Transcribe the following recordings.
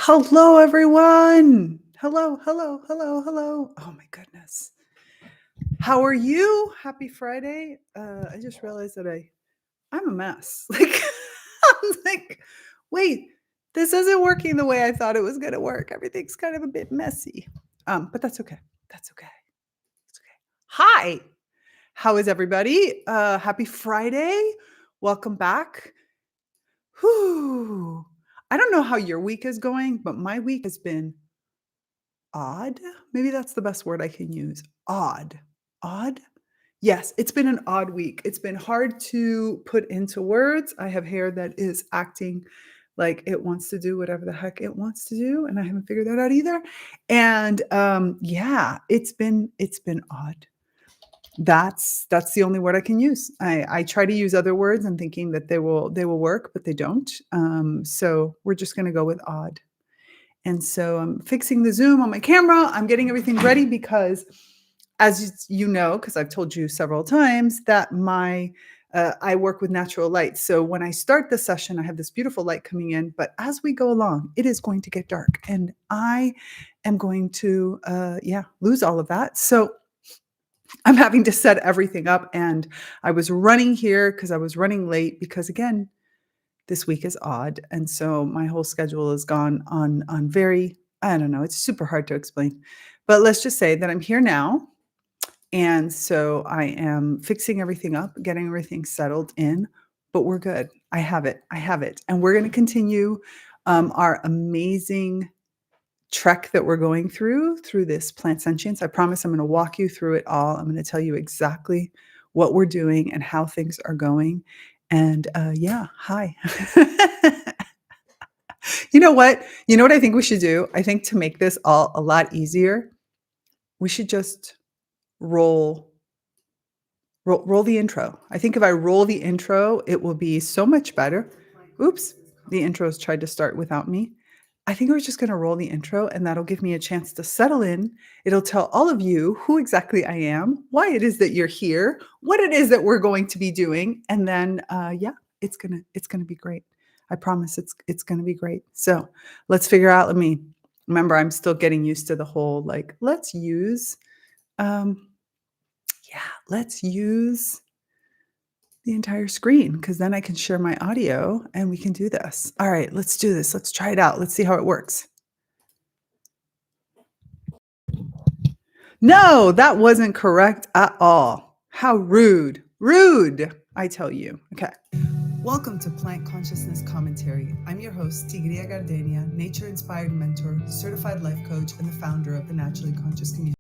Hello, everyone. Hello, hello, hello, hello. Oh my goodness. How are you? Happy Friday. I just realized that I'm a mess. I'm like, wait, this isn't working the way I thought it was gonna work. Everything's kind of a bit messy. But that's okay. That's okay. It's okay. Hi. How is everybody? Happy Friday. Welcome back. Whew. I don't know how your week is going, but my week has been odd? Maybe that's the best word I can use. Odd. Odd? Yes, it's been an odd week. It's been hard to put into words. I have hair that is acting like it wants to do whatever the heck it wants to do, and I haven't figured that out either. And yeah, it's been odd. That's the only word I can use. I try to use other words and thinking that they will work, but they don't. So we're just going to go with odd. And so I'm fixing the Zoom on my camera. I'm getting everything ready because, as you know, because I've told you several times that I work with natural light. So when I start the session, I have this beautiful light coming in. But as we go along, it is going to get dark, and I am going to lose all of that. So I'm having to set everything up, and I was running here because I was running late because, again, this week is odd. And so my whole schedule is gone on very, I don't know, it's super hard to explain. But let's just say that I'm here now. And so I am fixing everything up, getting everything settled in, but we're good. I have it. I have it. And we're going to continue our amazing trek that we're going through this plant sentience. I promise I'm going to walk you through it all. I'm going to tell you exactly what we're doing and how things are going. And hi. You know what? You know what I think we should do? I think to make this all a lot easier, we should just roll the intro. I think if I roll the intro, it will be so much better. Oops, the intro's tried to start without me. I think we're just going to roll the intro, and that'll give me a chance to settle in. It'll tell all of you who exactly I am, why it is that you're here, what it is that we're going to be doing, and then it's gonna be great. I promise it's gonna be great. So let's figure out. Remember, I'm still getting used to the whole let's use the entire screen, because then I can share my audio and we can do this. All right, let's do this. Let's try it out. Let's see how it works. No, that wasn't correct at all. How rude. Rude, I tell you. Okay. Welcome to Plant Consciousness Commentary. I'm your host, Tigria Gardenia, nature-inspired mentor, certified life coach, and the founder of the Naturally Conscious Community.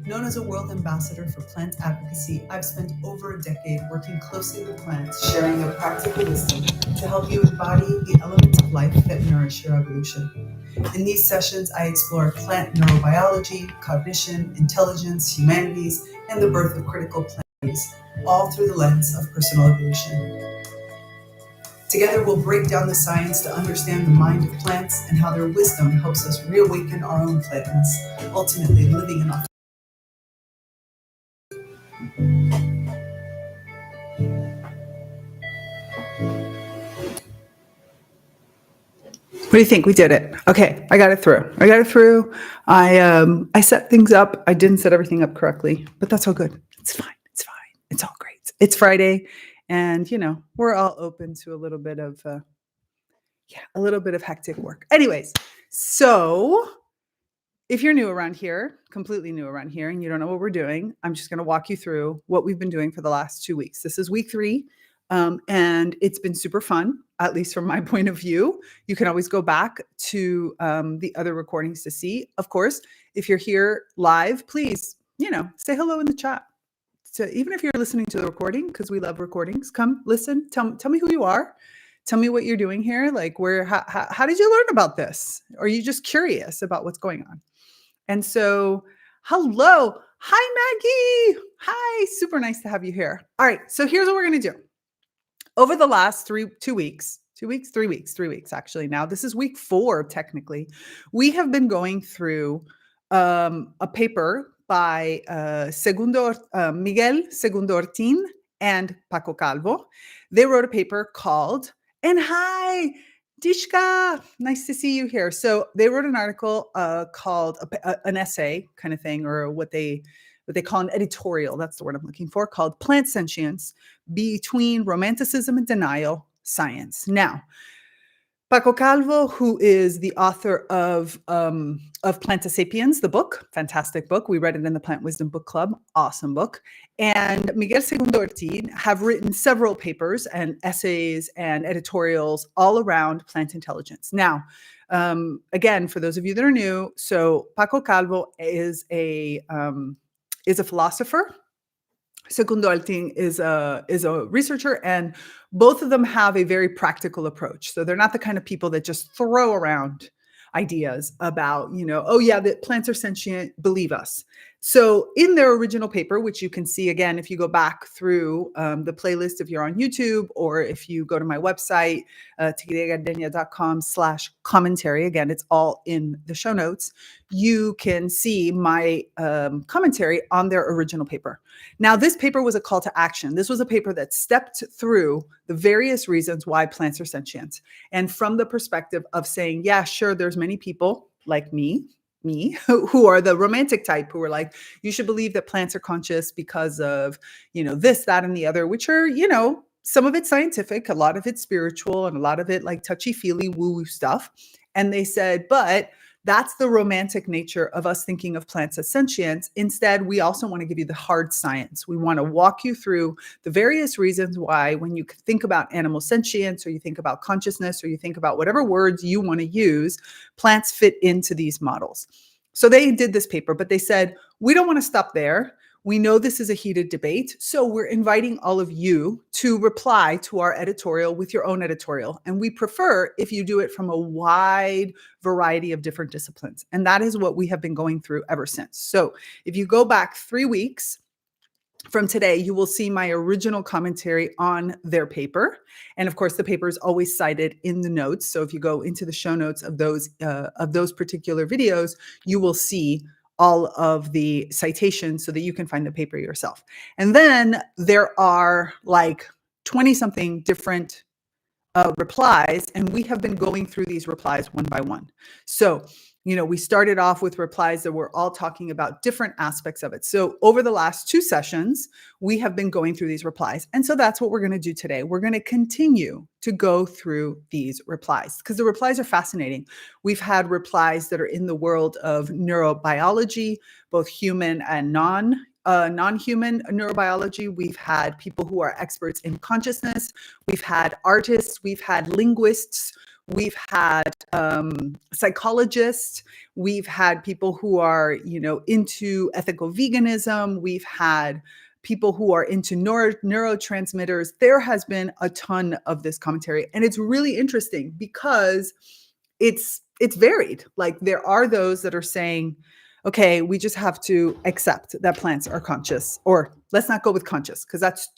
Known as a world ambassador for plant advocacy, I've spent over a decade working closely with plants, sharing their practical wisdom to help you embody the elements of life that nourish your evolution. In these sessions, I explore plant neurobiology, cognition, intelligence, humanities, and the birth of critical plants, all through the lens of personal evolution. Together, we'll break down the science to understand the mind of plants and how their wisdom helps us reawaken our own plantness, ultimately living an What do you think? We did it. Okay, I got it through. I set things up. I didn't set everything up correctly, but that's all good. It's fine. It's all great. It's Friday, and we're all open to a little bit of hectic work. Anyways, so if you're new around here, completely new around here, and you don't know what we're doing, I'm just going to walk you through what we've been doing for the last 2 weeks. This is week 3. And it's been super fun, at least from my point of view. You can always go back to the other recordings to see. Of course, if you're here live, please, say hello in the chat. So even if you're listening to the recording, because we love recordings, come listen. Tell me who you are. Tell me what you're doing here. Like, how did you learn about this? Or are you just curious about what's going on? And so, hello. Hi, Maggie. Hi. Super nice to have you here. All right. So here's what we're going to do. Over the last 3 weeks, actually. Now, this is week 4, technically. We have been going through a paper by Miguel Segundo Ortin and Paco Calvo. They wrote a paper called, and hi, Dishka, nice to see you here. So they wrote an article called an essay kind of thing, or what they call an editorial. That's the word I'm looking for, called "Plant Sentience: Between Romanticism and Denial, Science." Now, Paco Calvo, who is the author of Planta Sapiens, the book, fantastic book. We read it in the Plant Wisdom Book Club, awesome book. And Miguel Segundo Ortiz have written several papers and essays and editorials all around plant intelligence. Now, again, for those of you that are new, so Paco Calvo is a philosopher. Segundo Alting is a researcher, and both of them have a very practical approach. So they're not the kind of people that just throw around ideas about, oh yeah, that plants are sentient, believe us. So in their original paper, which you can see again if you go back through the playlist if you're on YouTube, or if you go to my website, tigregardenia.com/commentary, again, it's all in the show notes, you can see my commentary on their original paper. Now, this paper was a call to action. This was a paper that stepped through the various reasons why plants are sentient. And from the perspective of saying, yeah, sure, there's many people like me, who are the romantic type, who are like, you should believe that plants are conscious because of, this, that, and the other, which are, some of it's scientific, a lot of it's spiritual, and a lot of it like touchy-feely woo-woo stuff. And they said, but that's the romantic nature of us thinking of plants as sentient. Instead, we also want to give you the hard science. We want to walk you through the various reasons why, when you think about animal sentience, or you think about consciousness, or you think about whatever words you want to use, plants fit into these models. So they did this paper, but they said, we don't want to stop there. We know this is a heated debate, so we're inviting all of you to reply to our editorial with your own editorial. And we prefer if you do it from a wide variety of different disciplines. And that is what we have been going through ever since. So if you go back 3 weeks from today, you will see my original commentary on their paper. And of course, the paper is always cited in the notes. So if you go into the show notes of those particular videos, you will see all of the citations so that you can find the paper yourself. And then there are like 20 something different replies, and we have been going through these replies one by one. So, we started off with replies that were all talking about different aspects of it. So over the last 2 sessions, we have been going through these replies. And so that's what we're going to do today. We're going to continue to go through these replies because the replies are fascinating. We've had replies that are in the world of neurobiology, both human and non-human neurobiology. We've had people who are experts in consciousness. We've had artists. We've had linguists. We've had psychologists. We've had people who are, into ethical veganism. We've had people who are into neurotransmitters. There has been a ton of this commentary, and it's really interesting because it's varied. Like there are those that are saying, okay, we just have to accept that plants are conscious, or let's not go with conscious because that's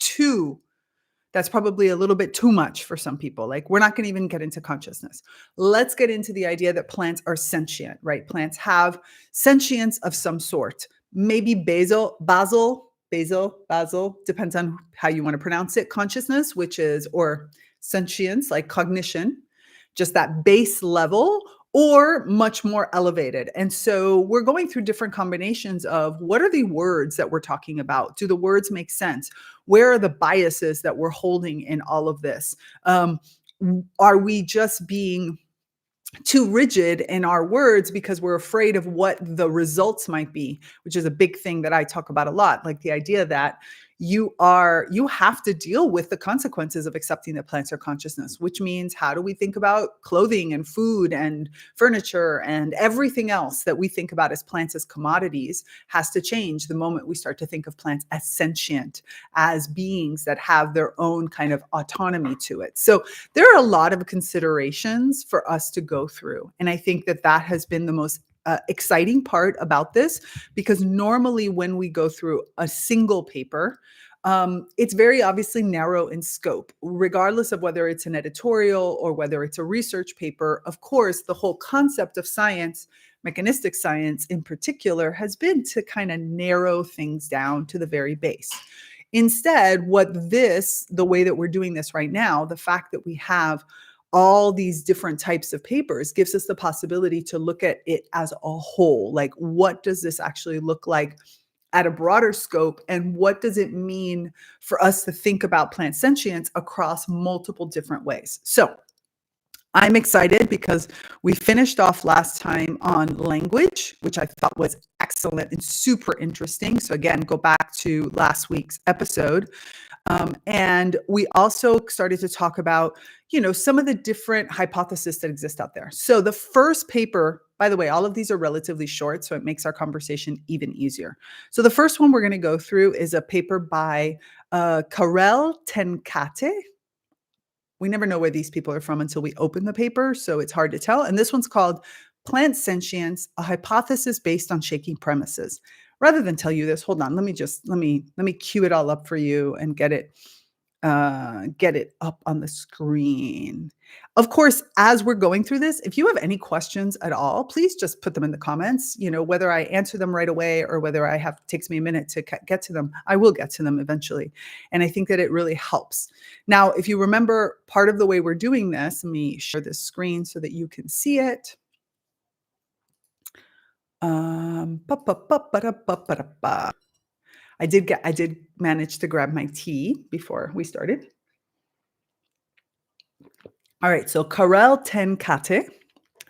probably a little bit too much for some people. Like we're not going to even get into consciousness. Let's get into the idea that plants are sentient, right? Plants have sentience of some sort. Maybe basal, depends on how you want to pronounce it, consciousness, or sentience, like cognition, just that base level, or much more elevated. And so we're going through different combinations of what are the words that we're talking about? Do the words make sense? Where are the biases that we're holding in all of this? Are we just being too rigid in our words because we're afraid of what the results might be, which is a big thing that I talk about a lot, like the idea that you have to deal with the consequences of accepting that plants are consciousness, which means how do we think about clothing and food and furniture and everything else that we think about as plants as commodities has to change the moment we start to think of plants as sentient, as beings that have their own kind of autonomy to it. So there are a lot of considerations for us to go through. And I think that has been the most exciting part about this, because normally when we go through a single paper, it's very obviously narrow in scope, regardless of whether it's an editorial or whether it's a research paper. Of course, the whole concept of science, mechanistic science in particular, has been to kind of narrow things down to the very base. Instead, the way that we're doing this right now, the fact that we have all these different types of papers gives us the possibility to look at it as a whole. Like, what does this actually look like at a broader scope? And what does it mean for us to think about plant sentience across multiple different ways? So I'm excited because we finished off last time on language, which I thought was excellent and super interesting. So again, go back to last week's episode. And we also started to talk about, some of the different hypotheses that exist out there. So the first paper, by the way, all of these are relatively short, so it makes our conversation even easier. So the first one we're going to go through is a paper by Cate. We never know where these people are from until we open the paper, so it's hard to tell. And this one's called Plant Sentience, a hypothesis based on shaky premises. Rather than tell you this, hold on, let me cue it all up for you and get it up on the screen. Of course, as we're going through this, if you have any questions at all, please just put them in the comments. Whether I answer them right away or whether takes me a minute to get to them, I will get to them eventually. And I think that it really helps. Now, if you remember, part of the way we're doing this, let me share this screen so that you can see it. I did manage to grab my tea before we started. All right, so Karel ten Cate,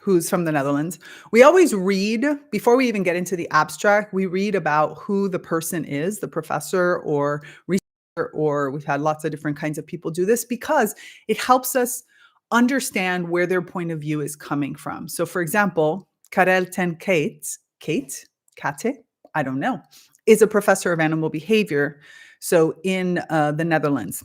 who's from the Netherlands. We always read, before we even get into the abstract, we read about who the person is, the professor or researcher, or we've had lots of different kinds of people do this because it helps us understand where their point of view is coming from. So for example, Karel ten Cate, I don't know, is a professor of animal behavior, so in the Netherlands.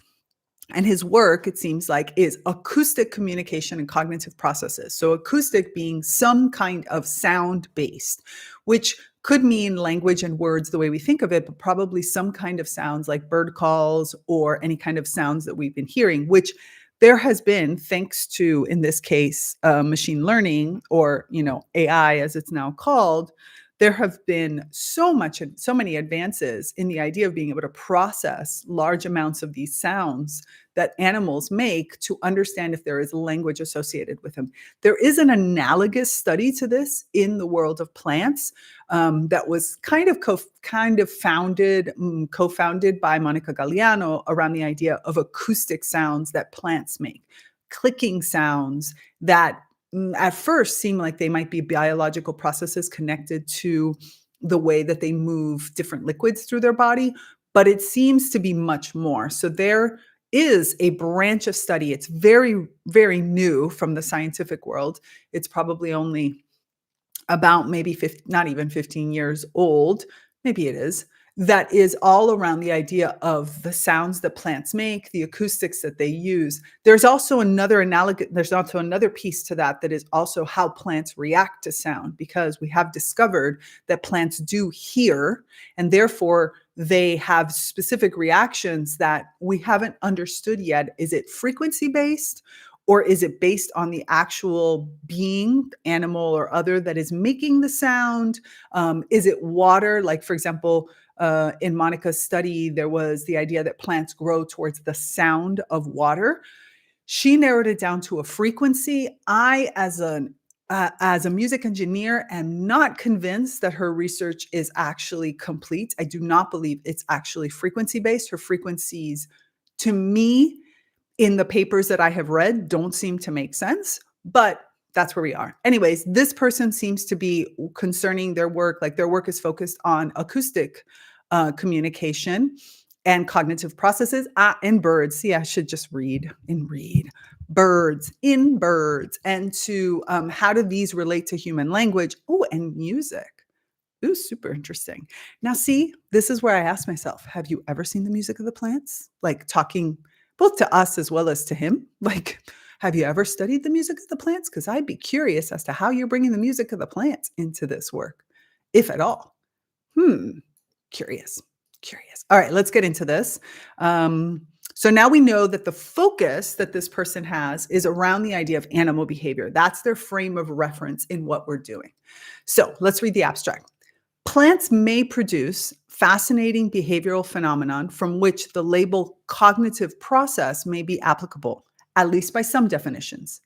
And his work, it seems like, is acoustic communication and cognitive processes. So acoustic being some kind of sound-based, which could mean language and words the way we think of it, but probably some kind of sounds like bird calls or any kind of sounds that we've been hearing, which there has been, thanks to, in this case, machine learning, or AI as it's now called, there have been so many advances in the idea of being able to process large amounts of these sounds that animals make to understand if there is language associated with them. There is an analogous study to this in the world of plants that was kind of co-founded by Monica Galliano around the idea of acoustic sounds that plants make, clicking sounds that at first seem like they might be biological processes connected to the way that they move different liquids through their body, but it seems to be much more. So there is a branch of study. It's very, very new from the scientific world. It's probably only about maybe not even 15 years old. Maybe it is. That is all around the idea of the sounds that plants make, the acoustics that they use. There's also another piece to that is also how plants react to sound, because we have discovered that plants do hear, and therefore they have specific reactions that we haven't understood yet. Is it frequency-based? Or is it based on the actual being, animal or other, that is making the sound? Is it water? Like, for example, in Monica's study, there was the idea that plants grow towards the sound of water. She narrowed it down to a frequency. I, as a music engineer, am not convinced that her research is actually complete. I do not believe it's actually frequency-based. Her frequencies, to me, in the papers that I have read, don't seem to make sense, but that's where we are. Anyways, this person seems to be, concerning their work, like their work is focused on acoustic communication and cognitive processes in birds. See, I should just read. Birds, in birds, and to how do these relate to human language? Oh, and music. Ooh, super interesting. Now, see, this is where I ask myself, have you ever seen the music of the plants? Like, talking both to us as well as to him. Like, have you ever studied the music of the plants? Because I'd be curious as to how you're bringing the music of the plants into this work, if at all. Curious. All right, let's get into this. So now we know that the focus that this person has is around the idea of animal behavior. That's their frame of reference in what we're doing. So let's read the abstract. Plants may produce fascinating behavioral phenomenon from which the label cognitive process may be applicable, at least by some definitions.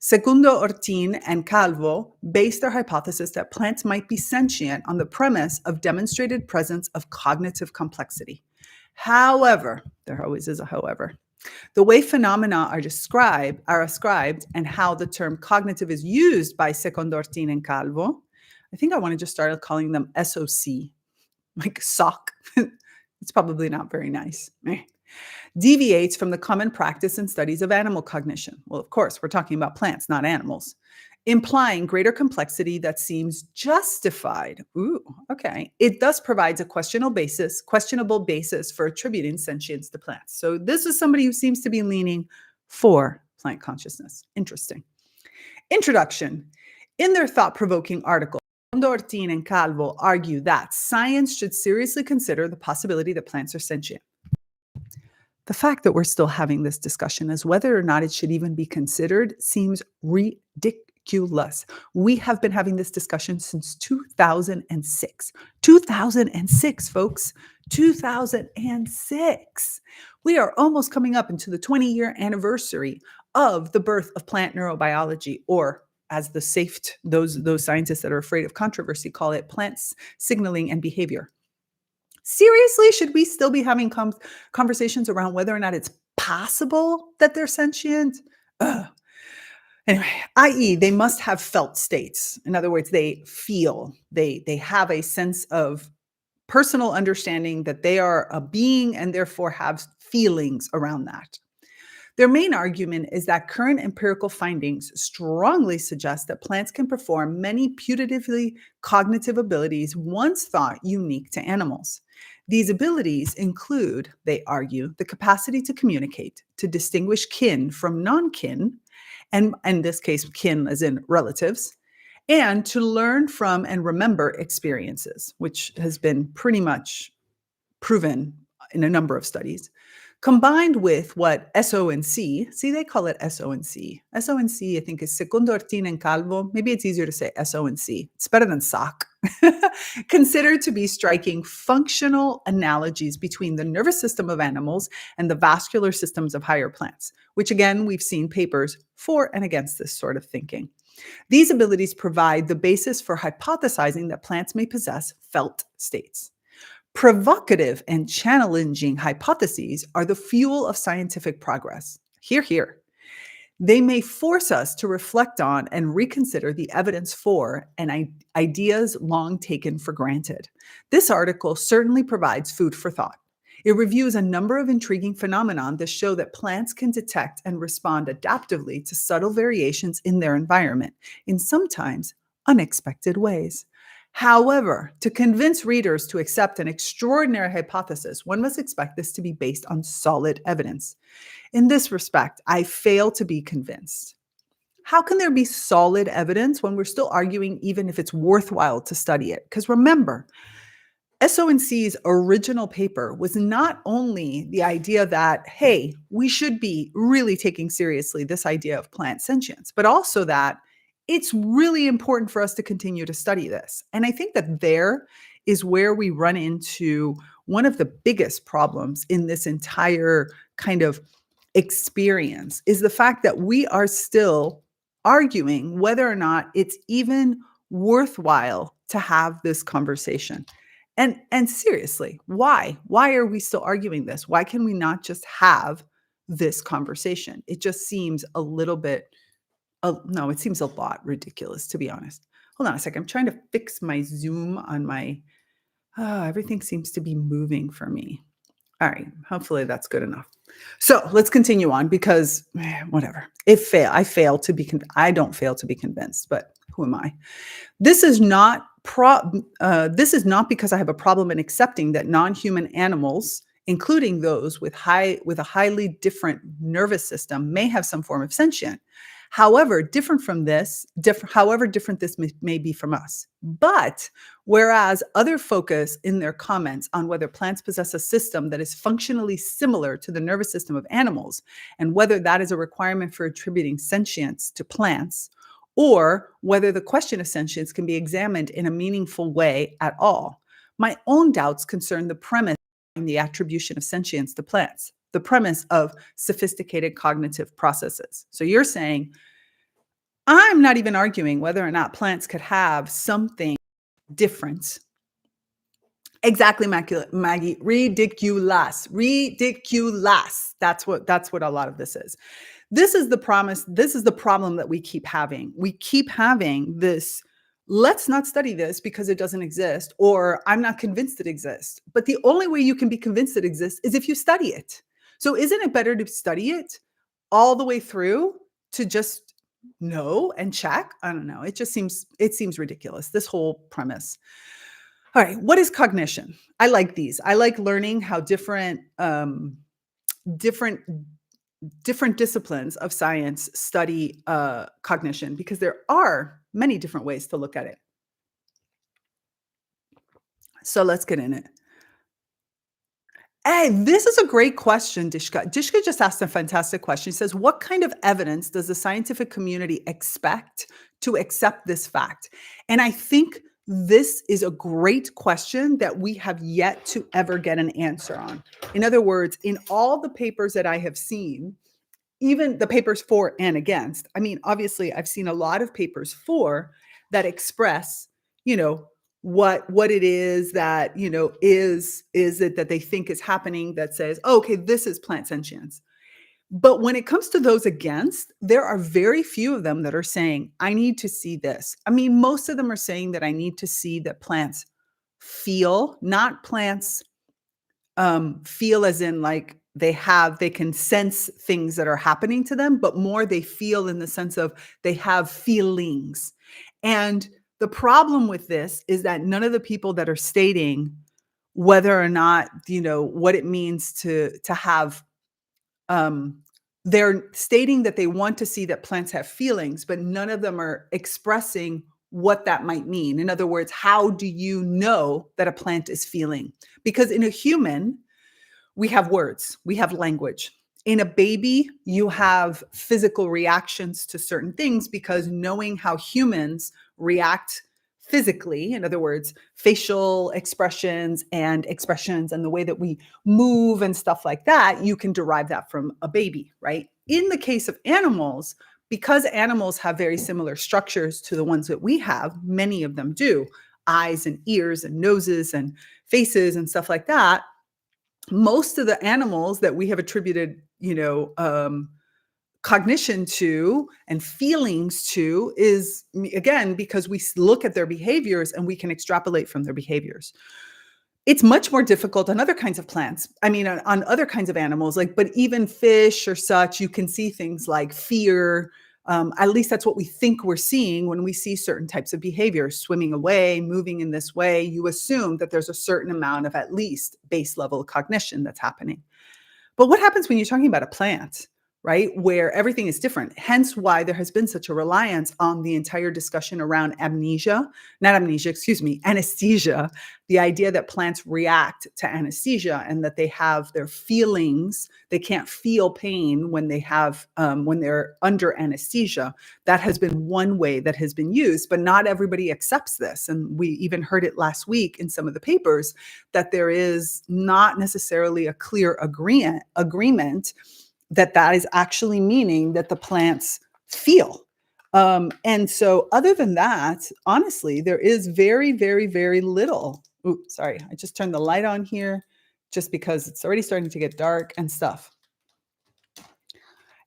Segundo Ortin and Calvo based their hypothesis that plants might be sentient on the premise of demonstrated presence of cognitive complexity. However, there always is a however, the way phenomena are ascribed, and how the term cognitive is used by Segundo Ortin and Calvo, I think I want to just start calling them SOC, like sock. It's probably not very nice. Deviates from the common practice and studies of animal cognition. Well, of course, we're talking about plants, not animals, implying greater complexity that seems justified. Ooh, okay. It thus provides a questionable basis for attributing sentience to plants. So this is somebody who seems to be leaning for plant consciousness. Interesting. Introduction. In their thought-provoking article, Ortin and Calvo argue that science should seriously consider the possibility that plants are sentient. The fact that we're still having this discussion as whether or not it should even be considered seems ridiculous. We have been having this discussion since 2006. 2006, folks. 2006. We are almost coming up into the 20-year anniversary of the birth of plant neurobiology, or as those scientists that are afraid of controversy call it, plants signaling and behavior. Seriously, should we still be having conversations around whether or not it's possible that they're sentient? Ugh. Anyway, i.e., they must have felt states. In other words, they feel, they have a sense of personal understanding that they are a being and therefore have feelings around that. Their main argument is that current empirical findings strongly suggest that plants can perform many putatively cognitive abilities once thought unique to animals. These abilities include, they argue, the capacity to communicate, to distinguish kin from non-kin, and in this case, kin as in relatives, and to learn from and remember experiences, which has been pretty much proven in a number of studies, combined with what SONC, see, they call it SONC. SONC, I think, is Segundo Ortin and Calvo. Maybe it's easier to say SONC. It's better than SOC. Considered to be striking functional analogies between the nervous system of animals and the vascular systems of higher plants, which again, we've seen papers for and against this sort of thinking. These abilities provide the basis for hypothesizing that plants may possess felt states. Provocative and challenging hypotheses are the fuel of scientific progress. Hear, hear. They may force us to reflect on and reconsider the evidence for and ideas long taken for granted. This article certainly provides food for thought. It reviews a number of intriguing phenomena that show that plants can detect and respond adaptively to subtle variations in their environment in sometimes unexpected ways. However, to convince readers to accept an extraordinary hypothesis, one must expect this to be based on solid evidence. In this respect, I fail to be convinced. How can there be solid evidence when we're still arguing even if it's worthwhile to study it? Because remember, SONC's original paper was not only the idea that, hey, we should be really taking seriously this idea of plant sentience, but also that it's really important for us to continue to study this. And I think that there is where we run into one of the biggest problems in this entire kind of experience, is the fact that we are still arguing whether or not it's even worthwhile to have this conversation. And seriously, why? Why are we still arguing this? Why can we not just have this conversation? It just seems a little bit no, it seems a lot ridiculous, to be honest. Hold on a second. I'm trying to fix my Zoom on my, everything seems to be moving for me. All right. Hopefully that's good enough. So let's continue on because whatever. I don't fail to be convinced, but who am I? This is not because I have a problem in accepting that non-human animals, including those with a highly different nervous system, may have some form of sentience. However different this may be from us. But whereas other focus in their comments on whether plants possess a system that is functionally similar to the nervous system of animals, and whether that is a requirement for attributing sentience to plants, or whether the question of sentience can be examined in a meaningful way at all, my own doubts concern the premise behind the attribution of sentience to plants. The premise of sophisticated cognitive processes. So you're saying I'm not even arguing whether or not plants could have something different. Exactly, Maggie. Ridiculous. Ridiculous. That's what a lot of this is. This is the promise. This is the problem that we keep having. We keep having this, let's not study this because it doesn't exist, or I'm not convinced it exists. But the only way you can be convinced it exists is if you study it. So isn't it better to study it all the way through to just know and check? I don't know. It seems ridiculous, this whole premise. All right, what is cognition? I like these. I like learning how different different disciplines of science study cognition, because there are many different ways to look at it. So let's get in it. Hey, this is a great question, Dishka. Dishka just asked a fantastic question. He says, what kind of evidence does the scientific community expect to accept this fact? And I think this is a great question that we have yet to ever get an answer on. In other words, in all the papers that I have seen, even the papers for and against, I mean, obviously, I've seen a lot of papers for that express, you know, what it is that, is it that they think is happening that says, oh, okay, this is plant sentience. But when it comes to those against, there are very few of them that are saying, I need to see this. I mean, most of them are saying that I need to see that plants feel, not plants feel as in like they can sense things that are happening to them, but more they feel in the sense of they have feelings. And the problem with this is that none of the people that are stating whether or not, what it means to have, um, they're stating that they want to see that plants have feelings, but none of them are expressing what that might mean. In other words, how do you know that a plant is feeling? Because in a human, we have words, we have language. In a baby, you have physical reactions to certain things because knowing how humans react physically, in other words, facial expressions and the way that we move and stuff like that, you can derive that from a baby, right? In the case of animals, because animals have very similar structures to the ones that we have, many of them do, eyes and ears and noses and faces and stuff like that. Most of the animals that we have attributed, cognition to and feelings to is, again, because we look at their behaviors and we can extrapolate from their behaviors. It's much more difficult on other kinds of plants. I mean, on other kinds of animals, but even fish or such, you can see things like fear. At least that's what we think we're seeing when we see certain types of behaviors, swimming away, moving in this way. You assume that there's a certain amount of at least base level cognition that's happening. But what happens when you're talking about a plant, right? Where everything is different. Hence why there has been such a reliance on the entire discussion around anesthesia, the idea that plants react to anesthesia and that they have their feelings. They can't feel pain when when they're under anesthesia. That has been one way that has been used, but not everybody accepts this. And we even heard it last week in some of the papers that there is not necessarily a clear agreement that is actually meaning that the plants feel. And so other than that, honestly, there is very, very, very little. Ooh, sorry, I just turned the light on here just because it's already starting to get dark and stuff.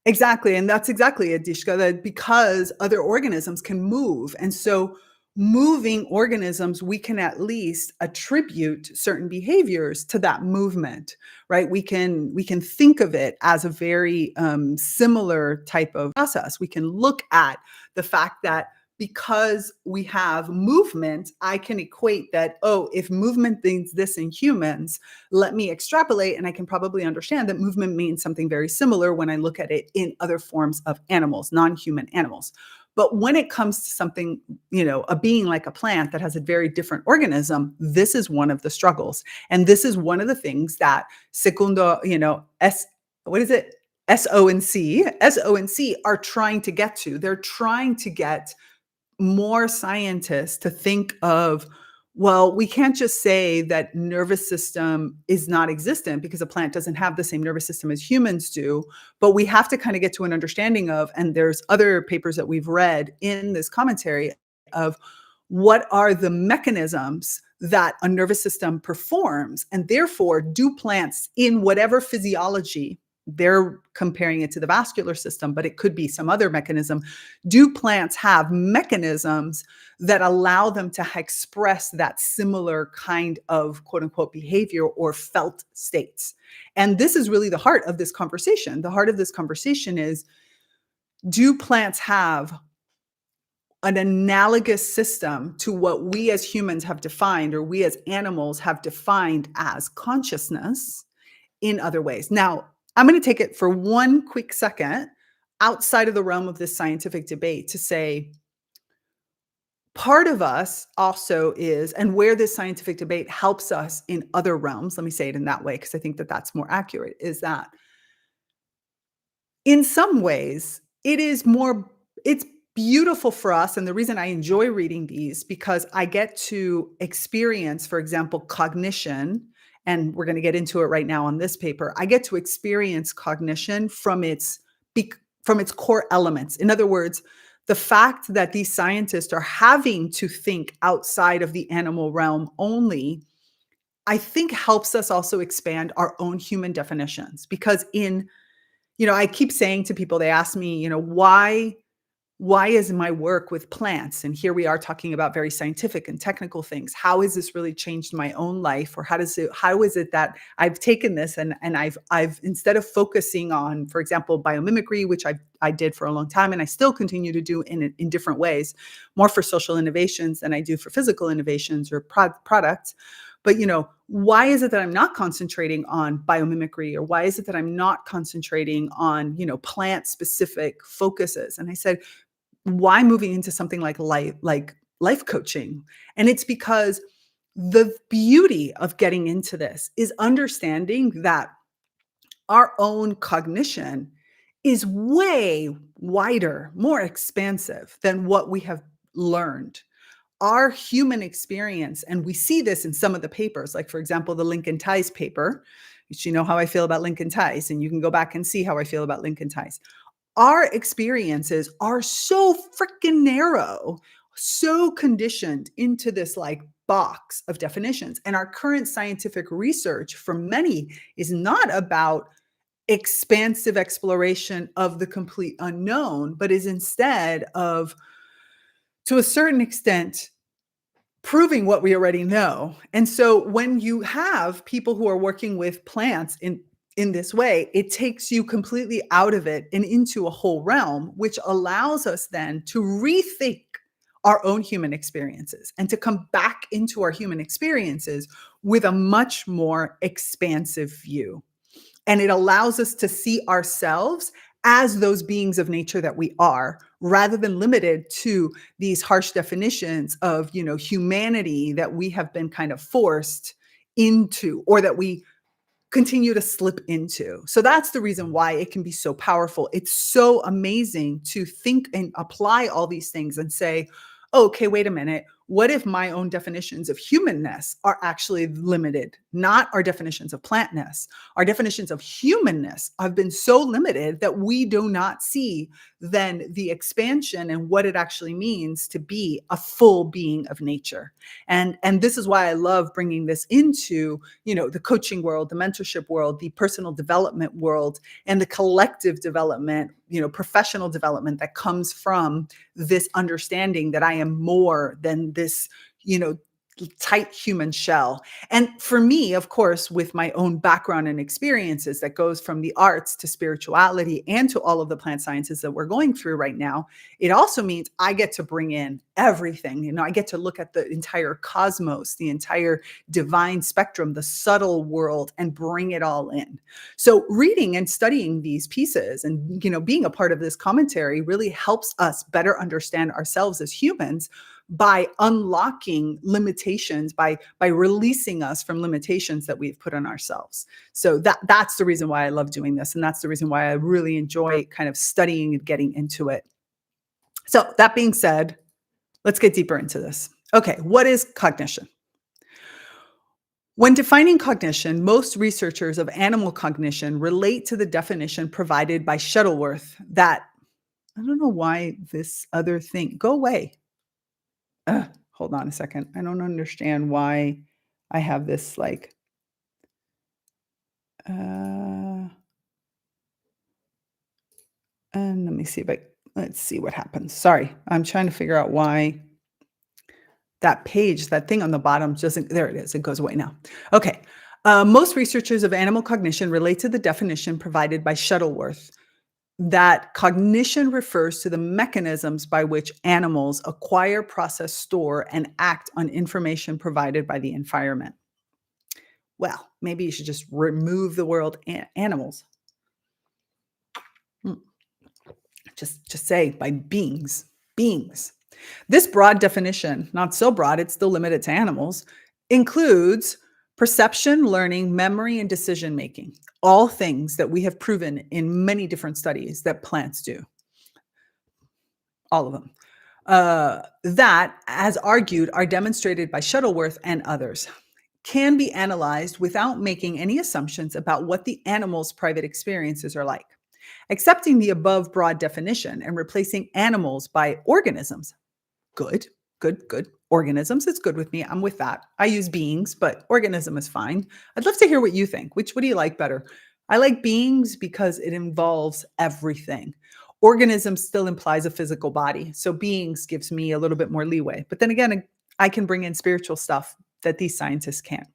Exactly, and that's exactly it, Dishka, that because other organisms can move, and so moving organisms, we can at least attribute certain behaviors to that movement, right? We can think of it as a very similar type of process. We can look at the fact that because we have movement, I can equate that, oh, if movement means this in humans, let me extrapolate, and I can probably understand that movement means something very similar when I look at it in other forms of animals, non-human animals. But when it comes to something, a being like a plant that has a very different organism, this is one of the struggles. And this is one of the things that Secundo, what is it? SO and C are trying to get to. They're trying to get more scientists to think of Well, we can't just say that nervous system is not existent because a plant doesn't have the same nervous system as humans do, but we have to kind of get to an understanding of, and there's other papers that we've read in this commentary of what are the mechanisms that a nervous system performs, and therefore do plants in whatever physiology, they're comparing it to the vascular system, but it could be some other mechanism. Do plants have mechanisms that allow them to express that similar kind of quote unquote behavior or felt states? And this is really the heart of this conversation. The heart of this conversation is, do plants have an analogous system to what we as humans have defined, or we as animals have defined as consciousness in other ways? Now, I'm going to take it for one quick second outside of the realm of this scientific debate to say, part of us also is, and where this scientific debate helps us in other realms, let me say it in that way, because I think that that's more accurate, is that in some ways, it's beautiful for us, and the reason I enjoy reading these, because I get to experience, for example, cognition, and we're gonna get into it right now on this paper. I get to experience cognition from from its core elements. In other words, the fact that these scientists are having to think outside of the animal realm only, I think helps us also expand our own human definitions. Because I keep saying to people, they ask me, why is my work with plants? And here we are talking about very scientific and technical things. How has this really changed my own life? Or how is it that I've taken this and I've instead of focusing on, for example, biomimicry, which I did for a long time and I still continue to do in different ways, more for social innovations than I do for physical innovations or products. But why is it that I'm not concentrating on biomimicry, or why is it that I'm not concentrating on, plant specific focuses? And I said, why moving into something like life coaching? And it's because the beauty of getting into this is understanding that our own cognition is way wider, more expansive than what we have learned. Our human experience, and we see this in some of the papers, like, for example, the Lincoln Ties paper, which you know how I feel about Lincoln Ties, and you can go back and see how I feel about Lincoln Ties. Our experiences are so freaking narrow, so conditioned into this like box of definitions. And our current scientific research for many is not about expansive exploration of the complete unknown, but is instead of, to a certain extent, proving what we already know. And so when you have people who are working with plants in this way, it takes you completely out of it and into a whole realm, which allows us then to rethink our own human experiences and to come back into our human experiences with a much more expansive view. And it allows us to see ourselves as those beings of nature that we are, rather than limited to these harsh definitions of, humanity that we have been kind of forced into, or that we continue to slip into. So that's the reason why it can be so powerful. It's so amazing to think and apply all these things and say, oh, okay, wait a minute. What if my own definitions of humanness are actually limited, not our definitions of plantness? Our definitions of humanness have been so limited that we do not see then the expansion and what it actually means to be a full being of nature. And this is why I love bringing this into, the coaching world, the mentorship world, the personal development world, and the collective development, professional development that comes from this understanding that I am more than this, tight human shell. And for me, of course, with my own background and experiences that goes from the arts to spirituality and to all of the plant sciences that we're going through right now, it also means I get to bring in everything. I get to look at the entire cosmos, the entire divine spectrum, the subtle world, and bring it all in. So reading and studying these pieces and, being a part of this commentary really helps us better understand ourselves as humans by unlocking limitations, by releasing us from limitations that we've put on ourselves. So that's the reason why I love doing this. And that's the reason why I really enjoy kind of studying and getting into it. So that being said, let's get deeper into this. Okay, what is cognition? When defining cognition, most researchers of animal cognition relate to the definition provided by Shuttleworth that I don't know why this other thing go away. Hold on a second. I don't understand why I have this like uh and let me see if I let's see what happens. Sorry. I'm trying to figure out why that page, that thing on the bottom doesn't there it is. It goes away now. Okay. Most researchers of animal cognition relate to the definition provided by Shuttleworth that cognition refers to the mechanisms by which animals acquire, process, store, and act on information provided by the environment. Well, maybe you should just remove the word animals. Hmm. Just say by beings. This broad definition, not so broad, it's still limited to animals, includes perception, learning, memory, and decision making. All things that we have proven in many different studies that plants do. All of them. That, as argued, are demonstrated by Shuttleworth and others, can be analyzed without making any assumptions about what the animal's private experiences are like. Accepting the above broad definition and replacing animals by organisms. Good. Organisms, it's good with me. I'm with that. I use beings, but organism is fine. I'd love to hear what you think. What do you like better? I like beings because it involves everything. Organism still implies a physical body. So beings gives me a little bit more leeway. But then again, I can bring in spiritual stuff that these scientists can't.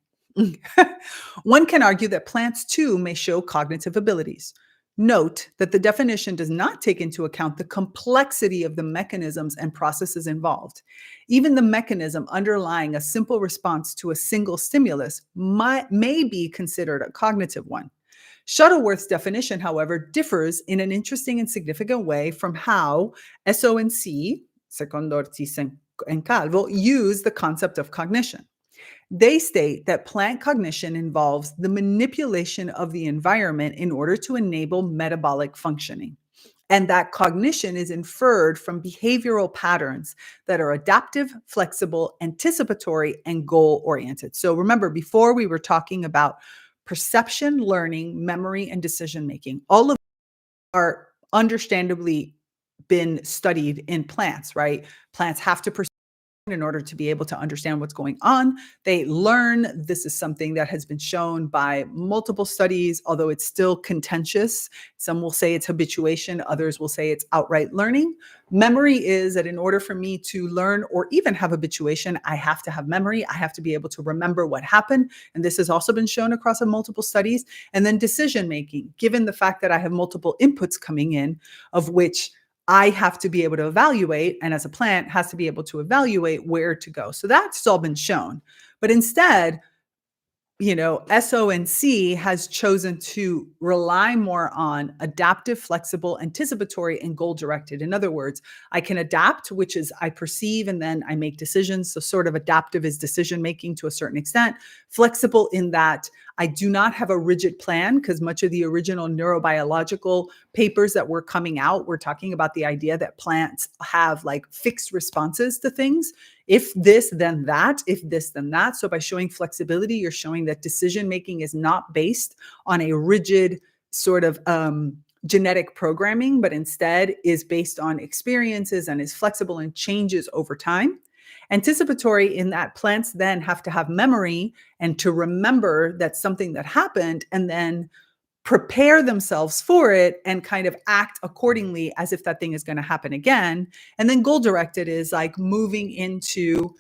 One can argue that plants too may show cognitive abilities. Note that the definition does not take into account the complexity of the mechanisms and processes involved. Even the mechanism underlying a simple response to a single stimulus may be considered a cognitive one. Shuttleworth's definition, however, differs in an interesting and significant way from how SONC, secondo Ortiz and Calvo, use the concept of cognition. They state that plant cognition involves the manipulation of the environment in order to enable metabolic functioning, and that cognition is inferred from behavioral patterns that are adaptive, flexible, anticipatory, and goal-oriented. So remember, before we were talking about perception, learning, memory, and decision-making. All of them are understandably been studied in plants, right? Plants have to perceive in order to be able to understand what's going on. They learn. This is something that has been shown by multiple studies, although it's still contentious. Some will say it's habituation. Others will say it's outright learning. Memory is that in order for me to learn or even have habituation, I have to have memory. I have to be able to remember what happened. And this has also been shown across multiple studies. And then decision making, given the fact that I have multiple inputs coming in, of which I have to be able to evaluate, and as a plant has to be able to evaluate where to go. So that's all been shown. But instead, SONC has chosen to rely more on adaptive, flexible, anticipatory, and goal-directed. In other words, I can adapt, which is I perceive and then I make decisions. So sort of adaptive is decision-making to a certain extent. Flexible in that I do not have a rigid plan, because much of the original neurobiological papers that were coming out were talking about the idea that plants have like fixed responses to things. If this, then that. If this, then that. So by showing flexibility, you're showing that decision-making is not based on a rigid sort of genetic programming, but instead is based on experiences and is flexible and changes over time. Anticipatory in that plants then have to have memory and to remember that something that happened and then prepare themselves for it and kind of act accordingly as if that thing is going to happen again. And then goal directed is like moving into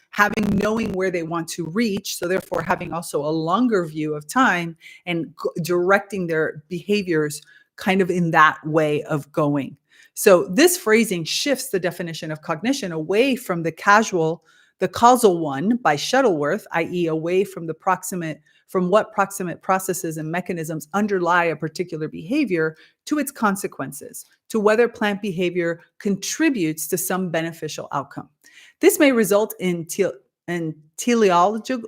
knowing where they want to reach. So therefore having also a longer view of time and directing their behaviors kind of in that way of going. So this phrasing shifts the definition of cognition away from the causal one by Shuttleworth, i.e. away from what proximate processes and mechanisms underlie a particular behavior, to its consequences, to whether plant behavior contributes to some beneficial outcome. This may result in teleological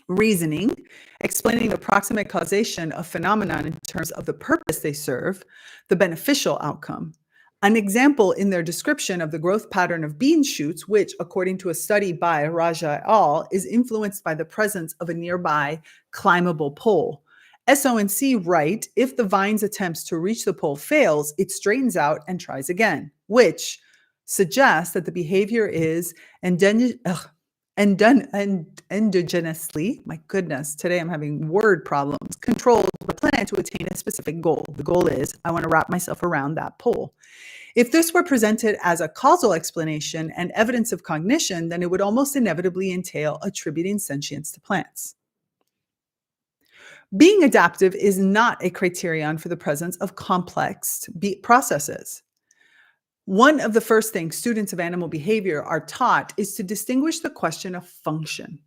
reasoning, explaining the proximate causation of phenomenon in terms of the purpose they serve, the beneficial outcome, An example in their description of the growth pattern of bean shoots, which, according to a study by Raja et al., is influenced by the presence of a nearby climbable pole. SO and C write, if the vine's attempts to reach the pole fails, it straightens out and tries again, which suggests that the behavior is endogenously, my goodness, today I'm having word problems, controlled the plant to attain a specific goal. The goal is, I want to wrap myself around that pole. If this were presented as a causal explanation and evidence of cognition, then it would almost inevitably entail attributing sentience to plants. Being adaptive is not a criterion for the presence of complex processes. One of the first things students of animal behavior are taught is to distinguish the question of function.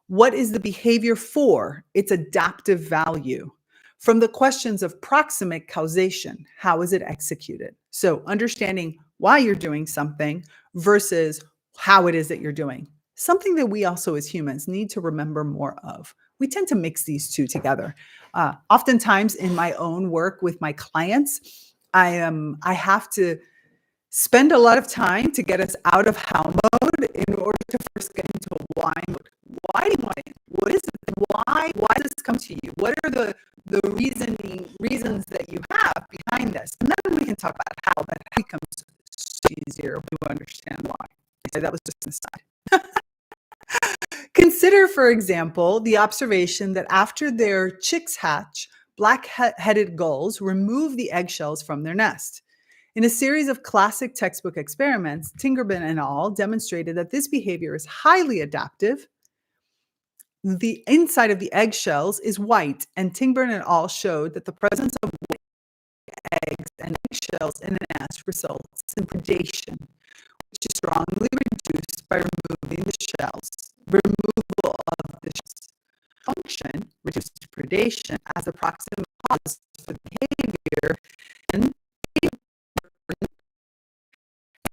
What is the behavior for? Its adaptive value. From the questions of proximate causation, how is it executed? So understanding why you're doing something versus how it is that you're doing. Something that we also as humans need to remember more of. We tend to mix these two together. Oftentimes in my own work with my clients, I have to spend a lot of time to get us out of how mode in order to first get into a why mode. Why do you want it? What is it? Why does this come to you? What are the reasons that you have behind this? And then we can talk about how that becomes easier when we understand why. So that was just an aside. Consider, for example, the observation that after their chicks hatch, black-headed gulls remove the eggshells from their nest. In a series of classic textbook experiments, Tinkerman et al. Demonstrated that this behavior is highly adaptive. The inside of the eggshells is white, and Tinkerman et al. Showed that the presence of white eggs and eggshells in a nest results in predation, which is strongly reduced by removing the shells. Removal of the shells. Function, reduced predation, as a proximate cause for behavior,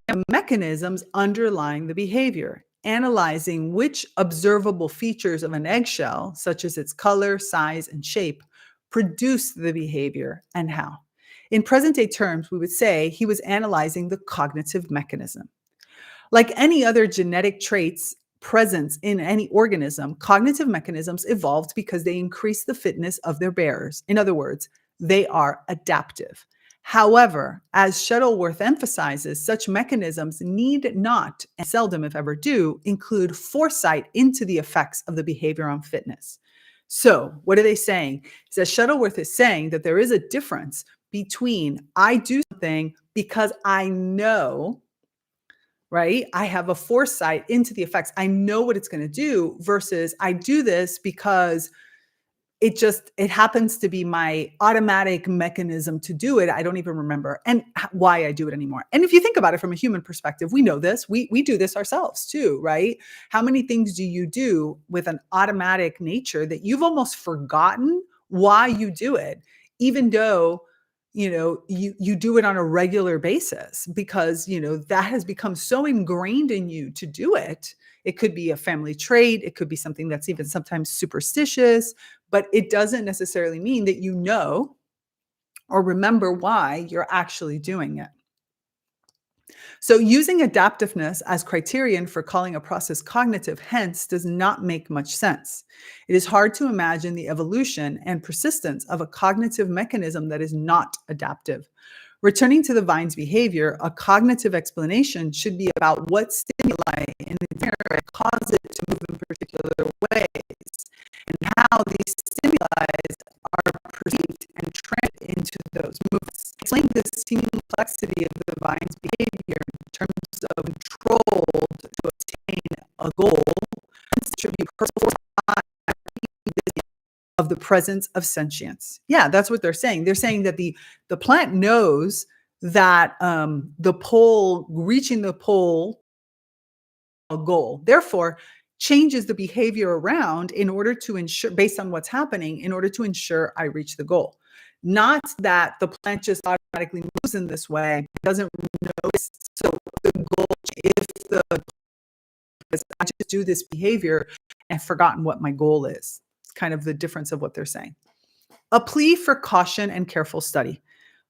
and mechanisms underlying the behavior, analyzing which observable features of an eggshell, such as its color, size, and shape, produce the behavior and how. In present-day terms, we would say he was analyzing the cognitive mechanism. Like any other genetic traits present in any organism, cognitive mechanisms evolved because they increase the fitness of their bearers. In other words, they are adaptive. However, as Shuttleworth emphasizes, such mechanisms need not, and seldom if ever do, include foresight into the effects of the behavior on fitness. So what are they saying? Is that Shuttleworth is saying that there is a difference between I do something because I know, right? I have a foresight into the effects. I know what it's going to do versus I do this because it happens to be my automatic mechanism to do it. I don't even remember and why I do it anymore. And if you think about it from a human perspective, we know this. We do this ourselves too, right? How many things do you do with an automatic nature that you've almost forgotten why you do it, even though you do it on a regular basis because that has become so ingrained in you to do it. It could be a family trait, it could be something that's even sometimes superstitious, but it doesn't necessarily mean that you know or remember why you're actually doing it. So using adaptiveness as criterion for calling a process cognitive, hence, does not make much sense. It is hard to imagine the evolution and persistence of a cognitive mechanism that is not adaptive. Returning to the vine's behavior, a cognitive explanation should be about what stimuli in its inherent cause it to move in particular ways, and how these stimuli are perceived and translated into those movements. Explain the seeming complexity of the vine's behavior in terms of control to obtain a goal, and should be personal of the presence of sentience. Yeah, that's what they're saying. They're saying that the plant knows that the pole, reaching the pole, a goal. Therefore, changes the behavior around in order to ensure, based on what's happening, in order to ensure I reach the goal. Not that the plant just automatically moves in this way, doesn't notice. So the goal, if the I just do this behavior and forgotten what my goal is. It's kind of the difference of what they're saying. A plea for caution and careful study.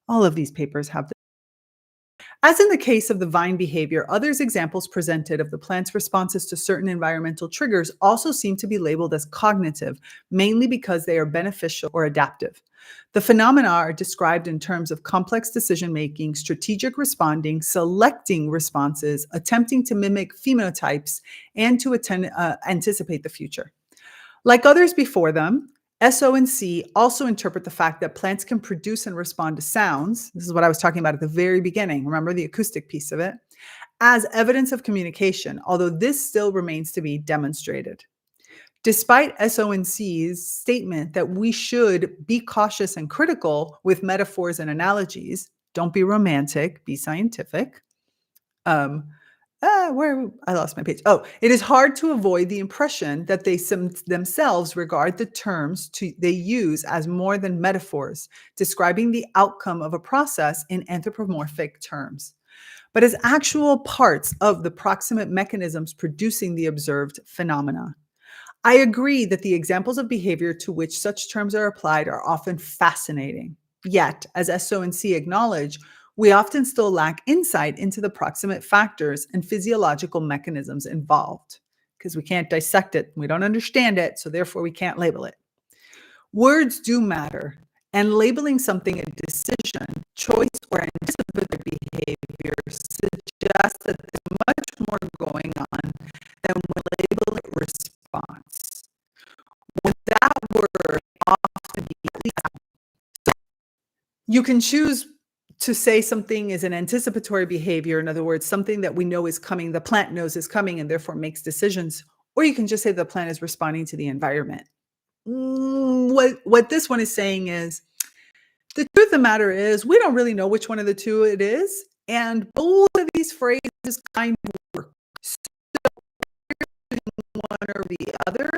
All of these papers have this. As in the case of the vine behavior, others examples presented of the plant's responses to certain environmental triggers also seem to be labeled as cognitive, mainly because they are beneficial or adaptive. The phenomena are described in terms of complex decision making, strategic responding, selecting responses, attempting to mimic phenotypes, and to anticipate the future. Like others before them, SO and C also interpret the fact that plants can produce and respond to sounds. This is what I was talking about at the very beginning. Remember the acoustic piece of it? As evidence of communication, although this still remains to be demonstrated. Despite SO and C's statement that we should be cautious and critical with metaphors and analogies, don't be romantic, be scientific. Where I lost my page. Oh, it is hard to avoid the impression that they themselves regard the terms they use as more than metaphors, describing the outcome of a process in anthropomorphic terms, but as actual parts of the proximate mechanisms producing the observed phenomena. I agree that the examples of behavior to which such terms are applied are often fascinating. Yet, as SO and C acknowledge, we often still lack insight into the proximate factors and physiological mechanisms involved because we can't dissect it. We don't understand it, so therefore we can't label it. Words do matter, and labeling something a decision, choice, or anticipatory behavior suggests that there's much more going on than when labeling it response. When that word often be at least, you can choose to say something is an anticipatory behavior, in other words, something that we know is coming, the plant knows is coming and therefore makes decisions, or you can just say the plant is responding to the environment. What this one is saying is, the truth of the matter is, we don't really know which one of the two it is, and both of these phrases kind of work. So one or the other.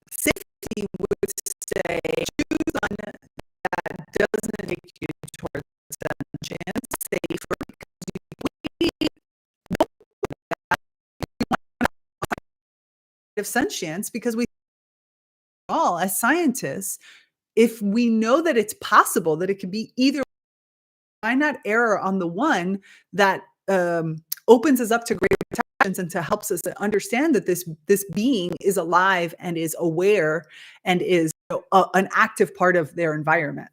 Safety would say, choose one that doesn't take you towards sentience, safer, because we of sentience, because we all, as scientists, if we know that it's possible that it could be either, why not error on the one that opens us up to greater protections and to helps us to understand that this being is alive and is aware and is an active part of their environment.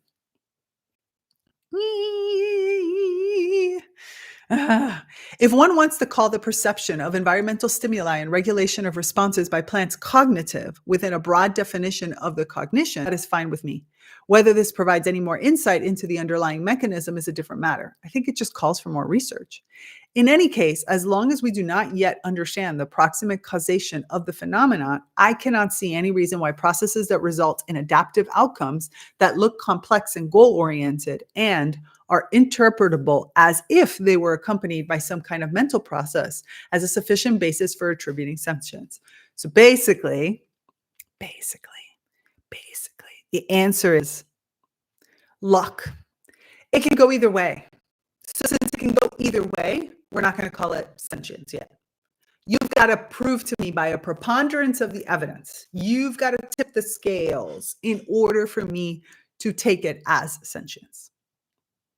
If one wants to call the perception of environmental stimuli and regulation of responses by plants cognitive within a broad definition of the cognition, that is fine with me. Whether this provides any more insight into the underlying mechanism is a different matter. I think it just calls for more research. In any case, as long as we do not yet understand the proximate causation of the phenomenon, I cannot see any reason why processes that result in adaptive outcomes that look complex and goal-oriented and are interpretable as if they were accompanied by some kind of mental process as a sufficient basis for attributing sentience. So basically, the answer is luck. It can go either way. So since it can go either way, we're not going to call it sentience yet. You've got to prove to me by a preponderance of the evidence. You've got to tip the scales in order for me to take it as sentience.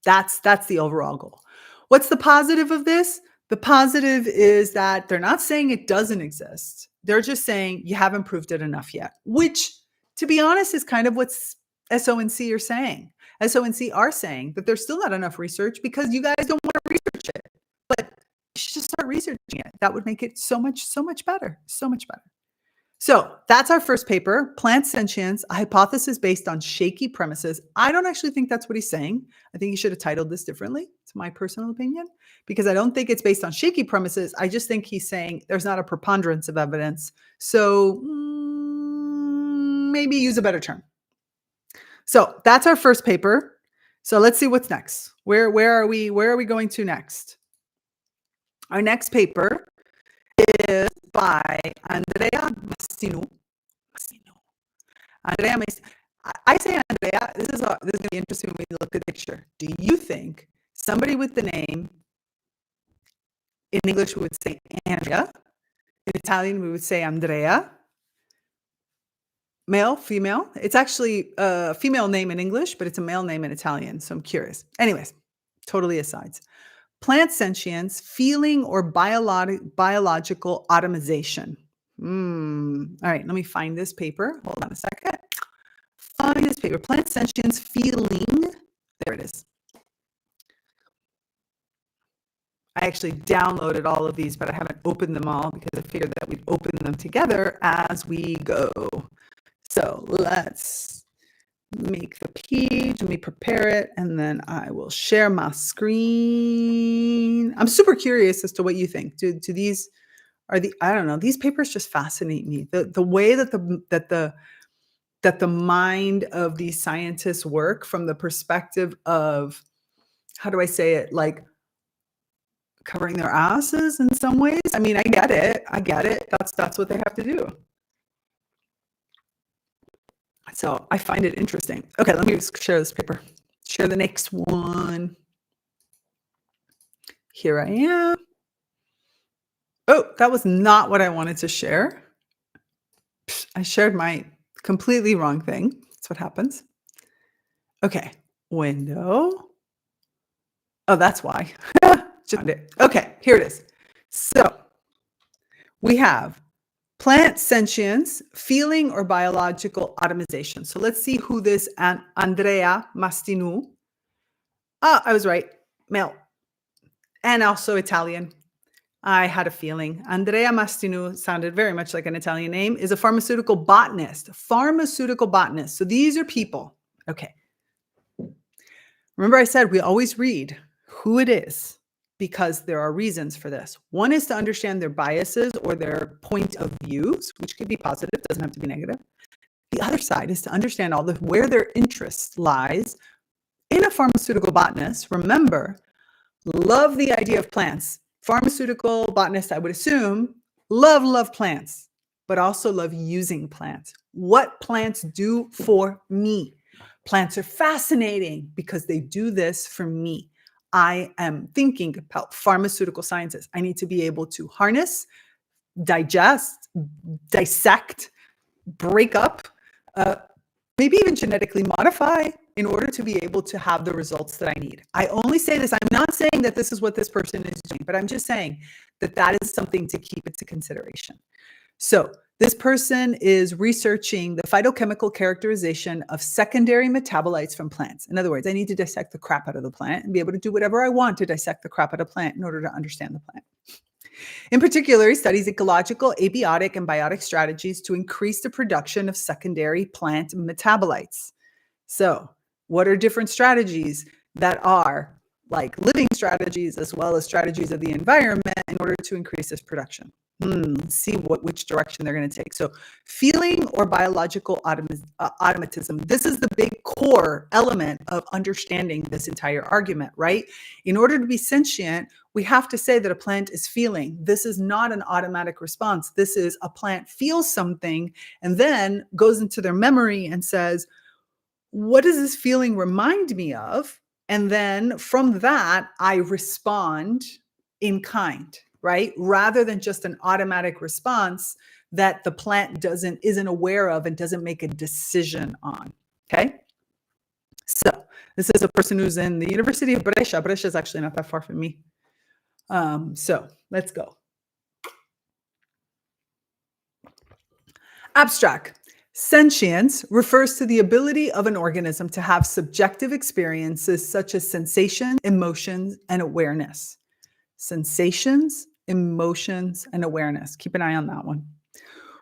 That's the overall goal. What's the positive of this? The positive is that they're not saying it doesn't exist. They're just saying you haven't proved it enough yet, which, to be honest, is kind of what SO and C are saying. SO and C are saying that there's still not enough research because you guys don't want to research it. But you should just start researching it. That would make it so much better. So much better. So that's our first paper, Plant Sentience, a hypothesis based on shaky premises. I don't actually think that's what he's saying. I think he should have titled this differently. It's my personal opinion, because I don't think it's based on shaky premises. I just think he's saying there's not a preponderance of evidence. So maybe use a better term. So that's our first paper. So let's see what's next. Where are we going to next? Our next paper is by Andrea Mastinu. Andrea Mastinu. I say Andrea, this is going to be interesting when we look at the picture. Do you think somebody with the name, in English we would say Andrea, in Italian we would say Andrea, male, female? It's actually a female name in English, but it's a male name in Italian, so I'm curious. Anyways, Totally asides. Plant sentience, feeling or biological automation. All right, let me find this paper. Hold on a second. Find this paper. Plant sentience, feeling. There it is. I actually downloaded all of these, but I haven't opened them all because I figured that we'd open them together as we go. So let's make the page. Let me prepare it, and then I will share my screen. I'm super curious as to what you think. Do these I don't know, these papers just fascinate me. The way that the mind of these scientists work from the perspective of, how do I say it, like covering their asses in some ways. I mean, I get it. That's what they have to do. So I find it interesting. Okay, let me share this paper. Share the next one. Here I am. Oh, that was not what I wanted to share. I shared my completely wrong thing. That's what happens. Okay, window. Oh, that's why. Just found it. Okay, here it is. So we have plant sentience, feeling or biological automation. So let's see who this Andrea Mastinu. Oh, I was right. Male. And also Italian. I had a feeling. Andrea Mastinu sounded very much like an Italian name, is a pharmaceutical botanist. So these are people. Okay. Remember I said we always read who it is because there are reasons for this. One is to understand their biases or their point of views, which could be positive, doesn't have to be negative. The other side is to understand where their interest lies. In a pharmaceutical botanist, remember, love the idea of plants. Pharmaceutical botanists, I would assume, love plants, but also love using plants. What plants do for me. Plants are fascinating because they do this for me. I am thinking about pharmaceutical sciences. I need to be able to harness, digest, dissect, break up, maybe even genetically modify in order to be able to have the results that I need. I only say this, I'm not saying that this is what this person is doing, but I'm just saying that is something to keep into consideration. So this person is researching the phytochemical characterization of secondary metabolites from plants. In other words, I need to dissect the crap out of the plant and be able to do whatever I want to dissect the crap out of the plant in order to understand the plant. In particular, he studies ecological, abiotic, and biotic strategies to increase the production of secondary plant metabolites. So, what are different strategies that are like living strategies as well as strategies of the environment in order to increase this production? See which direction they're going to take. So, feeling or biological automatism. This is the big core element of understanding this entire argument, right? In order to be sentient, we have to say that a plant is feeling. This is not an automatic response. This is a plant feels something and then goes into their memory and says, what does this feeling remind me of? And then from that, I respond in kind, right? Rather than just an automatic response that the plant isn't aware of and doesn't make a decision on, okay? So this is a person who's in the University of Brescia. Brescia is actually not that far from me. So let's go. Abstract. Sentience refers to the ability of an organism to have subjective experiences such as sensation, emotions, and awareness. Sensations, emotions, and awareness. Keep an eye on that one.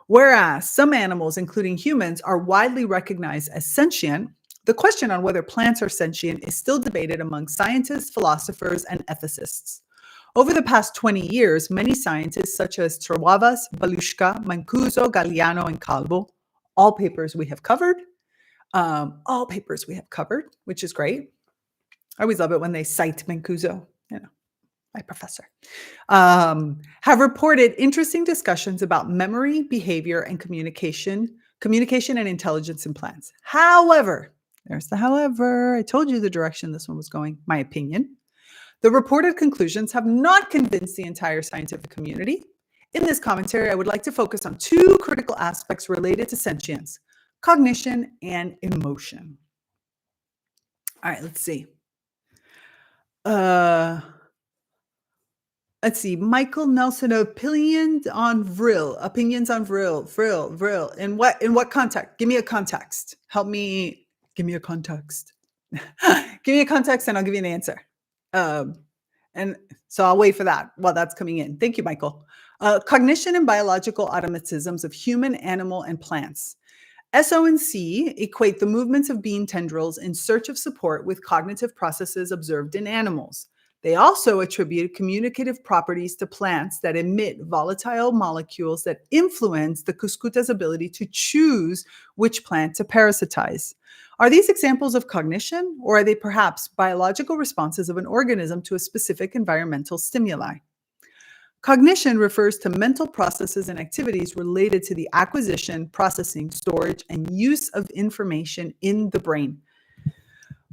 Whereas some animals, including humans, are widely recognized as sentient, the question on whether plants are sentient is still debated among scientists, philosophers, and ethicists. Over the past 20 years, many scientists such as Travois, Balushka, Mancuso, Galliano, and Calvo, all papers we have covered, which is great. I always love it when they cite Mancuso, my professor, have reported interesting discussions about memory, behavior, and communication and intelligence in plants. However, there's the however, I told you the direction this one was going, my opinion. The reported conclusions have not convinced the entire scientific community. In this commentary, I would like to focus on two critical aspects related to sentience: cognition and emotion. All right, let's see. Uh, let's see. Michael Nelson, opinions on Vril. Opinions on Vril. In what context? Give me a context. Help me. Give me a context. Give me a context, and I'll give you an answer. And so I'll wait for that while that's coming in. Thank you, Michael. Cognition and biological automatisms of human, animal, and plants. SO and C equate the movements of bean tendrils in search of support with cognitive processes observed in animals. They also attribute communicative properties to plants that emit volatile molecules that influence the cuscuta's ability to choose which plant to parasitize. Are these examples of cognition, or are they perhaps biological responses of an organism to a specific environmental stimuli? Cognition refers to mental processes and activities related to the acquisition, processing, storage, and use of information in the brain.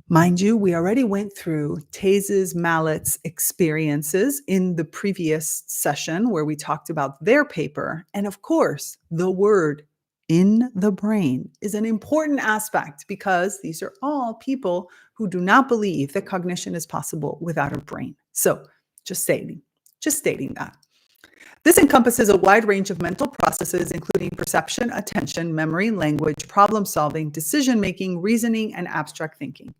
Mind you, we already went through Taze's, Mallett's experiences in the previous session where we talked about their paper. And of course, the word in the brain is an important aspect because these are all people who do not believe that cognition is possible without a brain. So just stating that. This encompasses a wide range of mental processes, including perception, attention, memory, language, problem solving, decision making, reasoning, and abstract thinking.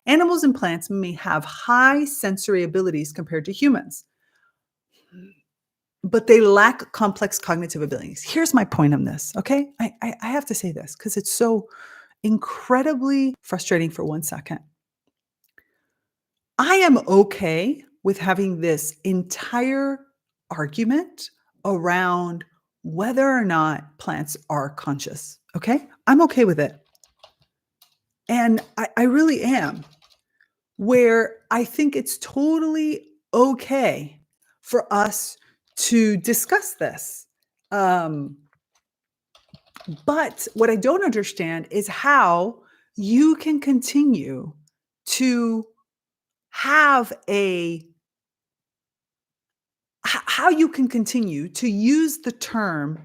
Animals and plants may have high sensory abilities compared to humans, but they lack complex cognitive abilities. Here's my point on this, okay? I have to say this because it's so incredibly frustrating for 1 second. I am okay with having this entire argument around whether or not plants are conscious, okay? I'm okay with it. And I really am, where I think it's totally okay for us to discuss this. But what I don't understand is how you can continue to have how you can continue to use the term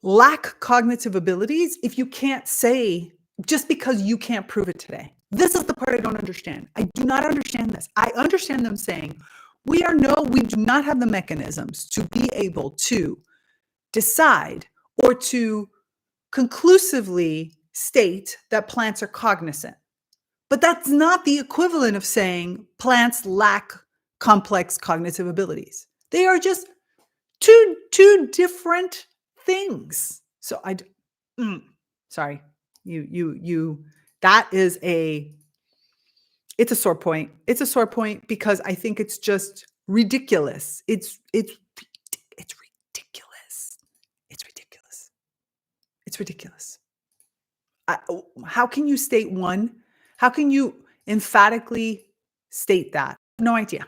lack cognitive abilities if you can't say just because you can't prove it today. This is the part I don't understand. I do not understand this. I understand them saying we do not have the mechanisms to be able to decide or to conclusively state that plants are cognizant. But that's not the equivalent of saying plants lack complex cognitive abilities. They are just two different things. So sorry, that is it's a sore point. It's a sore point because I think it's just ridiculous. It's ridiculous. It's ridiculous. It's ridiculous. How can you state one? How can you emphatically state that? No idea.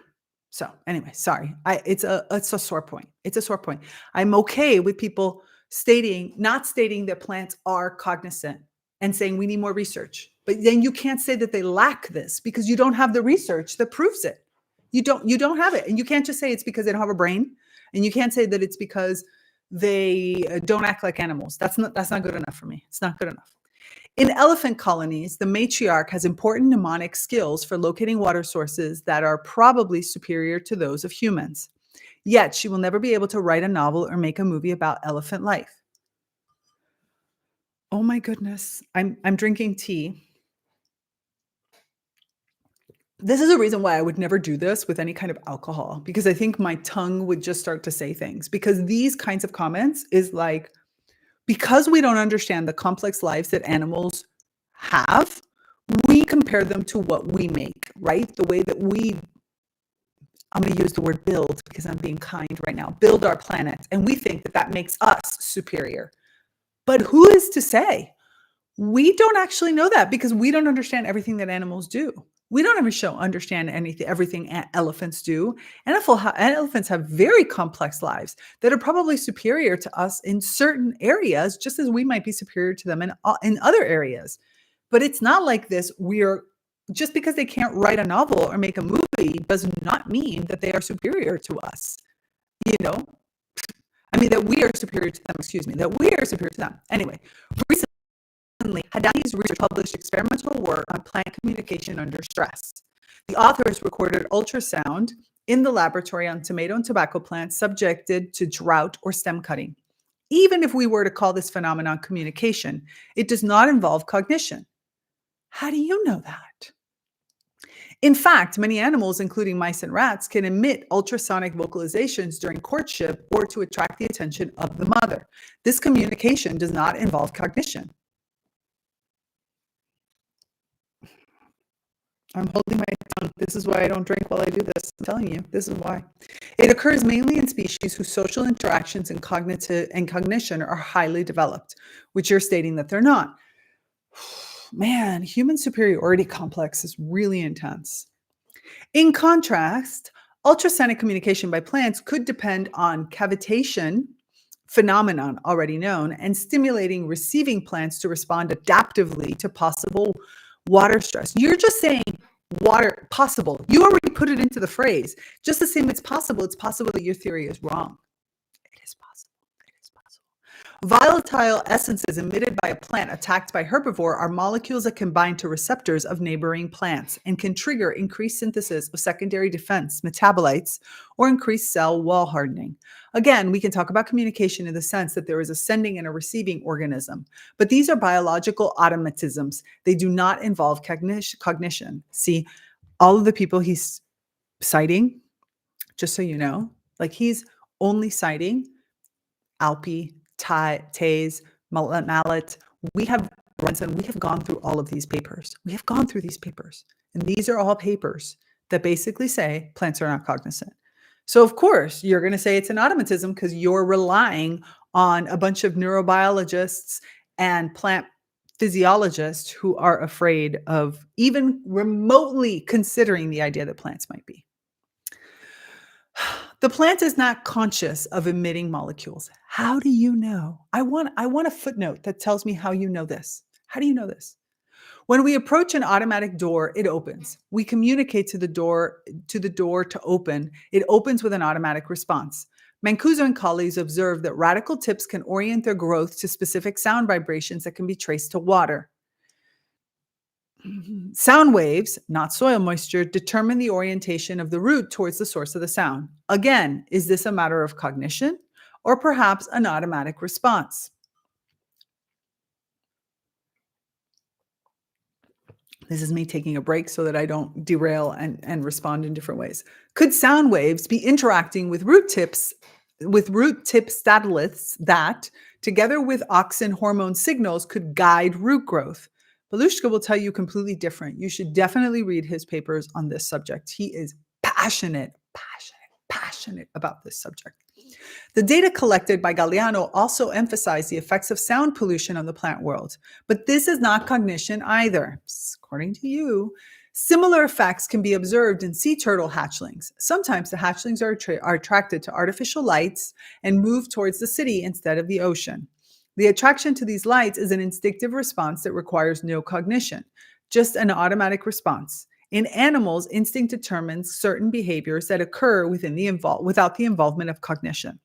So anyway, sorry. It's a sore point. It's a sore point. I'm okay with people not stating that plants are cognizant and saying we need more research. But then you can't say that they lack this because you don't have the research that proves it. You don't have it. And you can't just say it's because they don't have a brain. And you can't say that it's because they don't act like animals. That's not good enough for me. It's not good enough. In elephant colonies, the matriarch has important mnemonic skills for locating water sources that are probably superior to those of humans. Yet, she will never be able to write a novel or make a movie about elephant life. Oh my goodness. I'm drinking tea. This is a reason why I would never do this with any kind of alcohol, because I think my tongue would just start to say things. Because these kinds of comments is like, because we don't understand the complex lives that animals have, we compare them to what we make, right? The way that I'm going to use the word build because I'm being kind right now, build our planet. And we think that makes us superior. But who is to say? We don't actually know that because we don't understand everything that animals do. We don't understand everything elephants do. Elephants have very complex lives that are probably superior to us in certain areas, just as we might be superior to them in other areas. But it's not like this. Just because they can't write a novel or make a movie does not mean that they are superior to us. That we are superior to them, that we are superior to them. Anyway, recently, Haddadi's research published experimental work on plant communication under stress. The authors recorded ultrasound in the laboratory on tomato and tobacco plants subjected to drought or stem cutting. Even if we were to call this phenomenon communication, it does not involve cognition. How do you know that? In fact, many animals, including mice and rats, can emit ultrasonic vocalizations during courtship or to attract the attention of the mother. This communication does not involve cognition. I'm holding my tongue. This is why I don't drink while I do this. I'm telling you, this is why. It occurs mainly in species whose social interactions and cognition are highly developed, which you're stating that they're not. Man, human superiority complex is really intense. In contrast, ultrasonic communication by plants could depend on cavitation phenomenon already known and stimulating receiving plants to respond adaptively to possible water stress. You're just saying water possible. You already put it into the phrase. Just the same it's possible that your theory is wrong. It is possible. It is possible. Volatile essences emitted by a plant attacked by herbivore are molecules that combine to receptors of neighboring plants and can trigger increased synthesis of secondary defense metabolites or increased cell wall hardening. Again, we can talk about communication in the sense that there is a sending and a receiving organism, but these are biological automatisms. They do not involve cognition. See, all of the people he's citing, just so you know, like he's only citing Alpi, Tays, Mallet. We have gone through all of these papers. We have gone through these papers. And these are all papers that basically say plants are not cognizant. So of course, you're going to say it's an automatism because you're relying on a bunch of neurobiologists and plant physiologists who are afraid of even remotely considering the idea that plants might be. The plant is not conscious of emitting molecules. How do you know? I want a footnote that tells me how you know this. How do you know this? When we approach an automatic door, it opens. We communicate to the door to open. It opens with an automatic response. Mancuso and colleagues observed that radical tips can orient their growth to specific sound vibrations that can be traced to water. Sound waves, not soil moisture, determine the orientation of the root towards the source of the sound. Again, is this a matter of cognition or perhaps an automatic response? This is me taking a break so that I don't derail and respond in different ways. Could sound waves be interacting with root tip statoliths that, together with auxin hormone signals, could guide root growth? Belushka will tell you completely different. You should definitely read his papers on this subject. He is passionate about this subject. The data collected by Galeano also emphasize the effects of sound pollution on the plant world, but this is not cognition either. According to you, similar effects can be observed in sea turtle hatchlings. Sometimes the hatchlings are attracted to artificial lights and move towards the city instead of the ocean. The attraction to these lights is an instinctive response that requires no cognition, just an automatic response. In animals, instinct determines certain behaviors that occur without the involvement of cognition.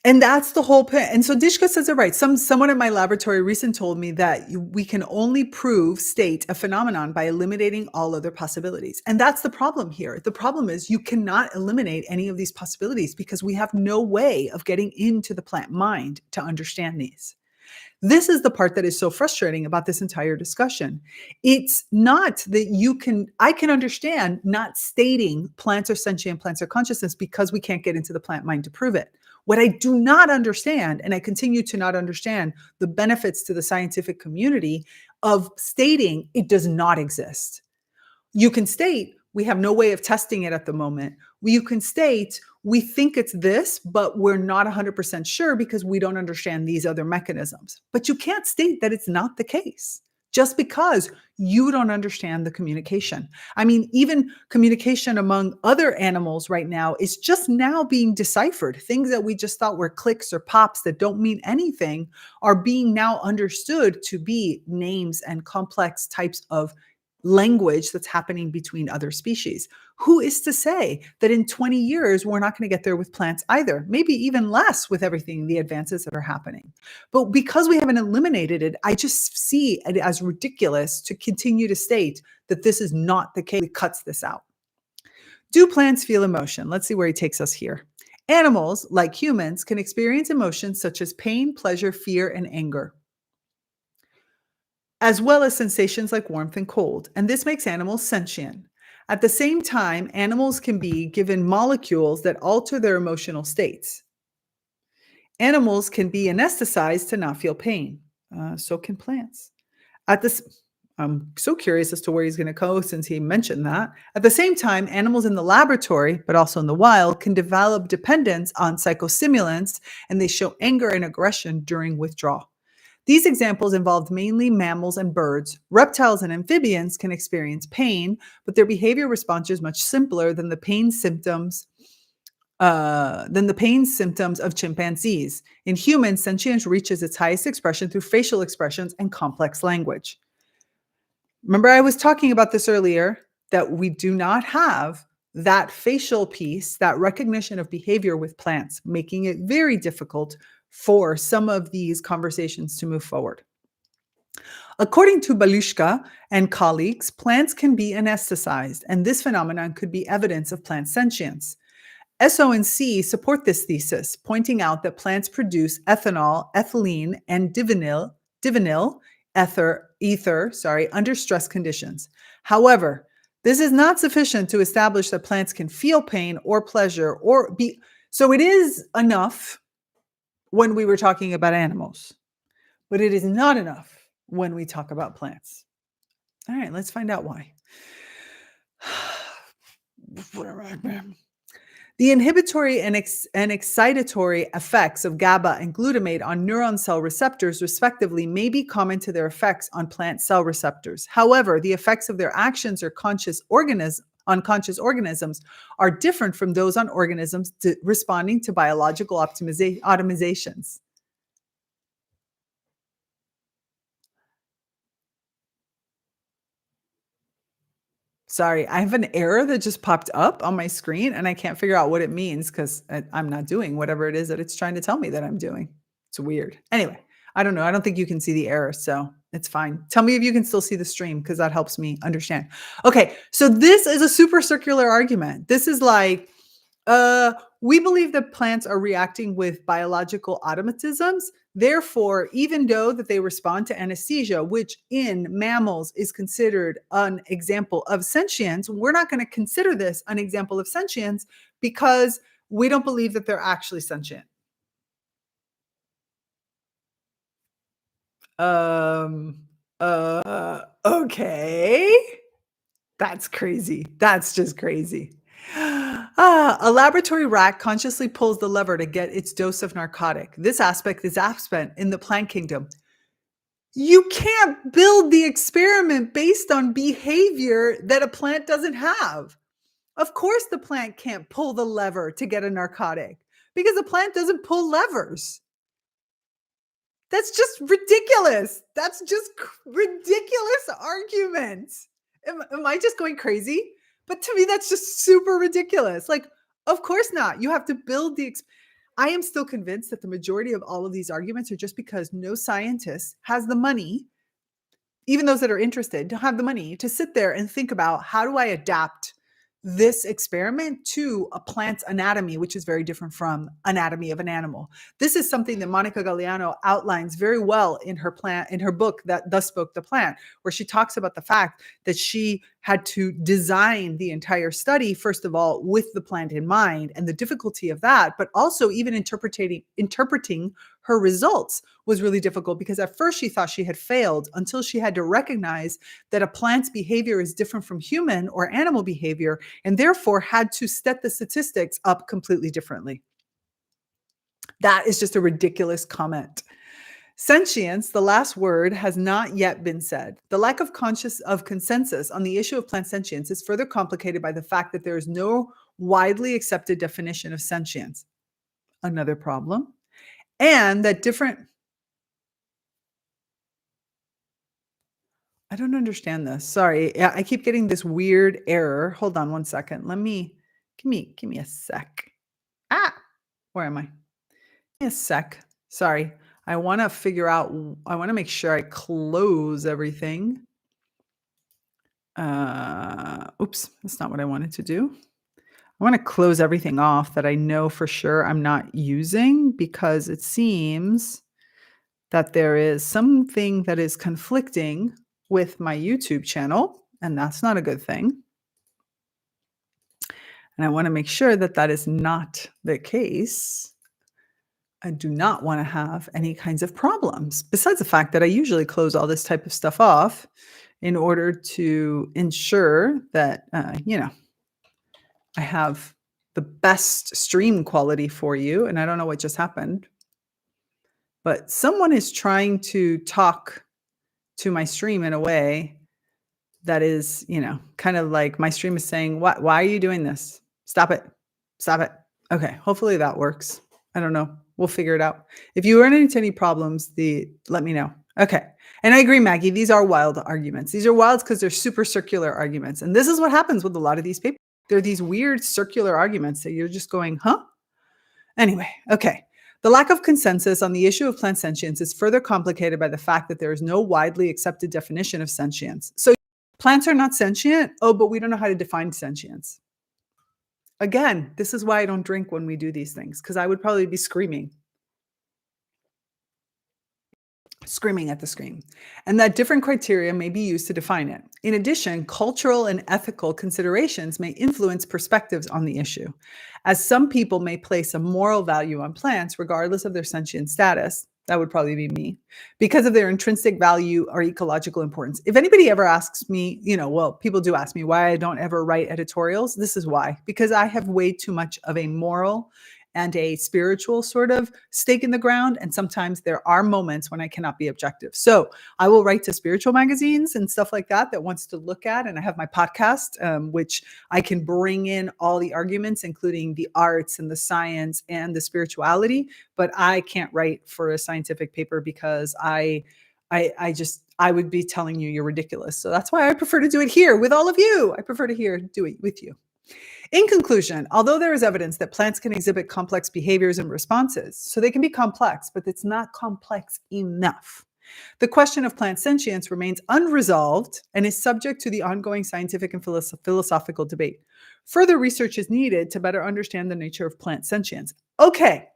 And that's the whole point. And so Dishka says it right. Someone in my laboratory recently told me that we can only state a phenomenon by eliminating all other possibilities. And that's the problem here. The problem is you cannot eliminate any of these possibilities because we have no way of getting into the plant mind to understand these. This is the part that is so frustrating about this entire discussion. It's not that I can understand not stating plants are sentient, plants are consciousness because we can't get into the plant mind to prove it. What I do not understand, and I continue to not understand the benefits to the scientific community of stating it does not exist. You can state we have no way of testing it at the moment. You can state we think it's this, but we're not 100% sure because we don't understand these other mechanisms. But you can't state that it's not the case just because you don't understand the communication. I mean, even communication among other animals right now is just now being deciphered. Things that we just thought were clicks or pops that don't mean anything are being now understood to be names and complex types of language that's happening between other species. Who is to say that in 20 years we're not going to get there with plants either? Maybe even less with everything, the advances that are happening. But because we haven't eliminated it, I just see it as ridiculous to continue to state that this is not the case. It cuts this out. Do plants feel emotion? Let's see where he takes us here. Animals, like humans, can experience emotions such as pain, pleasure, fear, and anger, as well as sensations like warmth and cold. And this makes animals sentient. At the same time, animals can be given molecules that alter their emotional states. Animals can be anesthetized to not feel pain. So can plants. At this, I'm so curious as to where he's going to go since he mentioned that. At the same time, animals in the laboratory, but also in the wild, can develop dependence on psychostimulants, and they show anger and aggression during withdrawal. These examples involved mainly mammals and birds. Reptiles and amphibians can experience pain, but their behavior response is much simpler than the pain symptoms of chimpanzees. In humans, sentience reaches its highest expression through facial expressions and complex language. Remember, I was talking about this earlier, that we do not have that facial piece, that recognition of behavior with plants, making it very difficult for some of these conversations to move forward. According to Balushka and colleagues, plants can be anesthetized, and this phenomenon could be evidence of plant sentience. SO and C support this thesis, pointing out that plants produce ethanol, ethylene, and divinyl ether, under stress conditions. However, this is not sufficient to establish that plants can feel pain or pleasure or be. So it is enough when we were talking about animals, but it is not enough when we talk about plants. All right, let's find out why. The inhibitory and excitatory effects of GABA and glutamate on neuron cell receptors, respectively, may be common to their effects on plant cell receptors. However, the effects of their actions on conscious organisms are different from those on organisms responding to biological optimizations. Sorry, I have an error that just popped up on my screen and I can't figure out what it means because I'm not doing whatever it is that it's trying to tell me that I'm doing. It's weird. Anyway, I don't know. I don't think you can see the error, so it's fine. Tell me if you can still see the stream because that helps me understand. Okay, so this is a super circular argument. This is like, we believe that plants are reacting with biological automatisms. Therefore, even though that they respond to anesthesia, which in mammals is considered an example of sentience, we're not going to consider this an example of sentience because we don't believe that they're actually sentient. Okay. That's crazy. That's just crazy. A laboratory rat consciously pulls the lever to get its dose of narcotic. This aspect is absent in the plant kingdom. You can't build the experiment based on behavior that a plant doesn't have. Of course, the plant can't pull the lever to get a narcotic because the plant doesn't pull levers. That's just ridiculous. That's just ridiculous argument. Am I just going crazy? But to me, that's just super ridiculous. Like, of course not. You have to build the. I am still convinced that the majority of all of these arguments are just because no scientist has the money, even those that are interested, don't have the money to sit there and think about how do I adapt this experiment to a plant's anatomy, which is very different from anatomy of an animal. This is something that Monica Galeano outlines very well in her book, that Thus Spoke the Plant, where she talks about the fact that she had to design the entire study, first of all, with the plant in mind and the difficulty of that, but also even interpreting her results was really difficult because at first she thought she had failed until she had to recognize that a plant's behavior is different from human or animal behavior and therefore had to set the statistics up completely differently. That is just a ridiculous comment. Sentience, the last word, has not yet been said. The lack of consensus on the issue of plant sentience is further complicated by the fact that there is no widely accepted definition of sentience. Another problem. And that different. I don't understand this. Sorry. Yeah, I keep getting this weird error. Hold on one second. Give me a sec. Ah, where am I? Give me a sec. Sorry. I want to figure out, I want to make sure I close everything. Oops, that's not what I wanted to do. I want to close everything off that I know for sure I'm not using because it seems that there is something that is conflicting with my YouTube channel, and that's not a good thing. And I want to make sure that that is not the case. I do not want to have any kinds of problems, besides the fact that I usually close all this type of stuff off in order to ensure that, I have the best stream quality for you. And I don't know what just happened, but someone is trying to talk to my stream in a way that is, kind of like my stream is saying, "What? Why are you doing this? Stop it. Stop it." Okay, hopefully that works. I don't know. We'll figure it out. If you run into any problems, let me know. Okay. And I agree, Maggie, these are wild arguments. These are wild because they're super circular arguments. And this is what happens with a lot of these papers. They're these weird circular arguments that you're just going, huh? Anyway, okay. The lack of consensus on the issue of plant sentience is further complicated by the fact that there is no widely accepted definition of sentience. So plants are not sentient? Oh, but we don't know how to define sentience. Again, this is why I don't drink when we do these things, because I would probably be screaming at the screen, and that different criteria may be used to define it. In addition, cultural and ethical considerations may influence perspectives on the issue, as some people may place a moral value on plants regardless of their sentient status. That would probably be me, because of their intrinsic value or ecological importance. If anybody ever asks me, well, people do ask me why I don't ever write editorials. This is why, because I have way too much of a moral and a spiritual sort of stake in the ground. And sometimes there are moments when I cannot be objective. So I will write to spiritual magazines and stuff like that wants to look at. And I have my podcast, which I can bring in all the arguments, including the arts and the science and the spirituality. But I can't write for a scientific paper because I would be telling you you're ridiculous. So that's why I prefer to do it here with all of you. I prefer to do it with you. In conclusion, although there is evidence that plants can exhibit complex behaviors and responses, so they can be complex, but it's not complex enough. The question of plant sentience remains unresolved and is subject to the ongoing scientific and philosophical debate. Further research is needed to better understand the nature of plant sentience. Okay.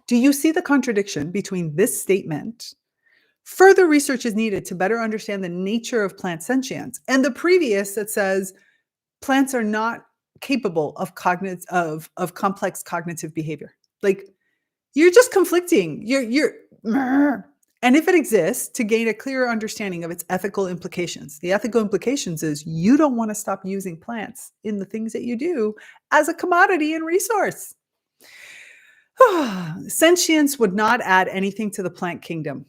Do you see the contradiction between this statement? Further research is needed to better understand the nature of plant sentience, and the previous that says plants are not capable of complex cognitive behavior. Like, you're just conflicting. And if it exists, to gain a clearer understanding of its ethical implications. The ethical implications is you don't want to stop using plants in the things that you do as a commodity and resource. Sentience would not add anything to the plant kingdom.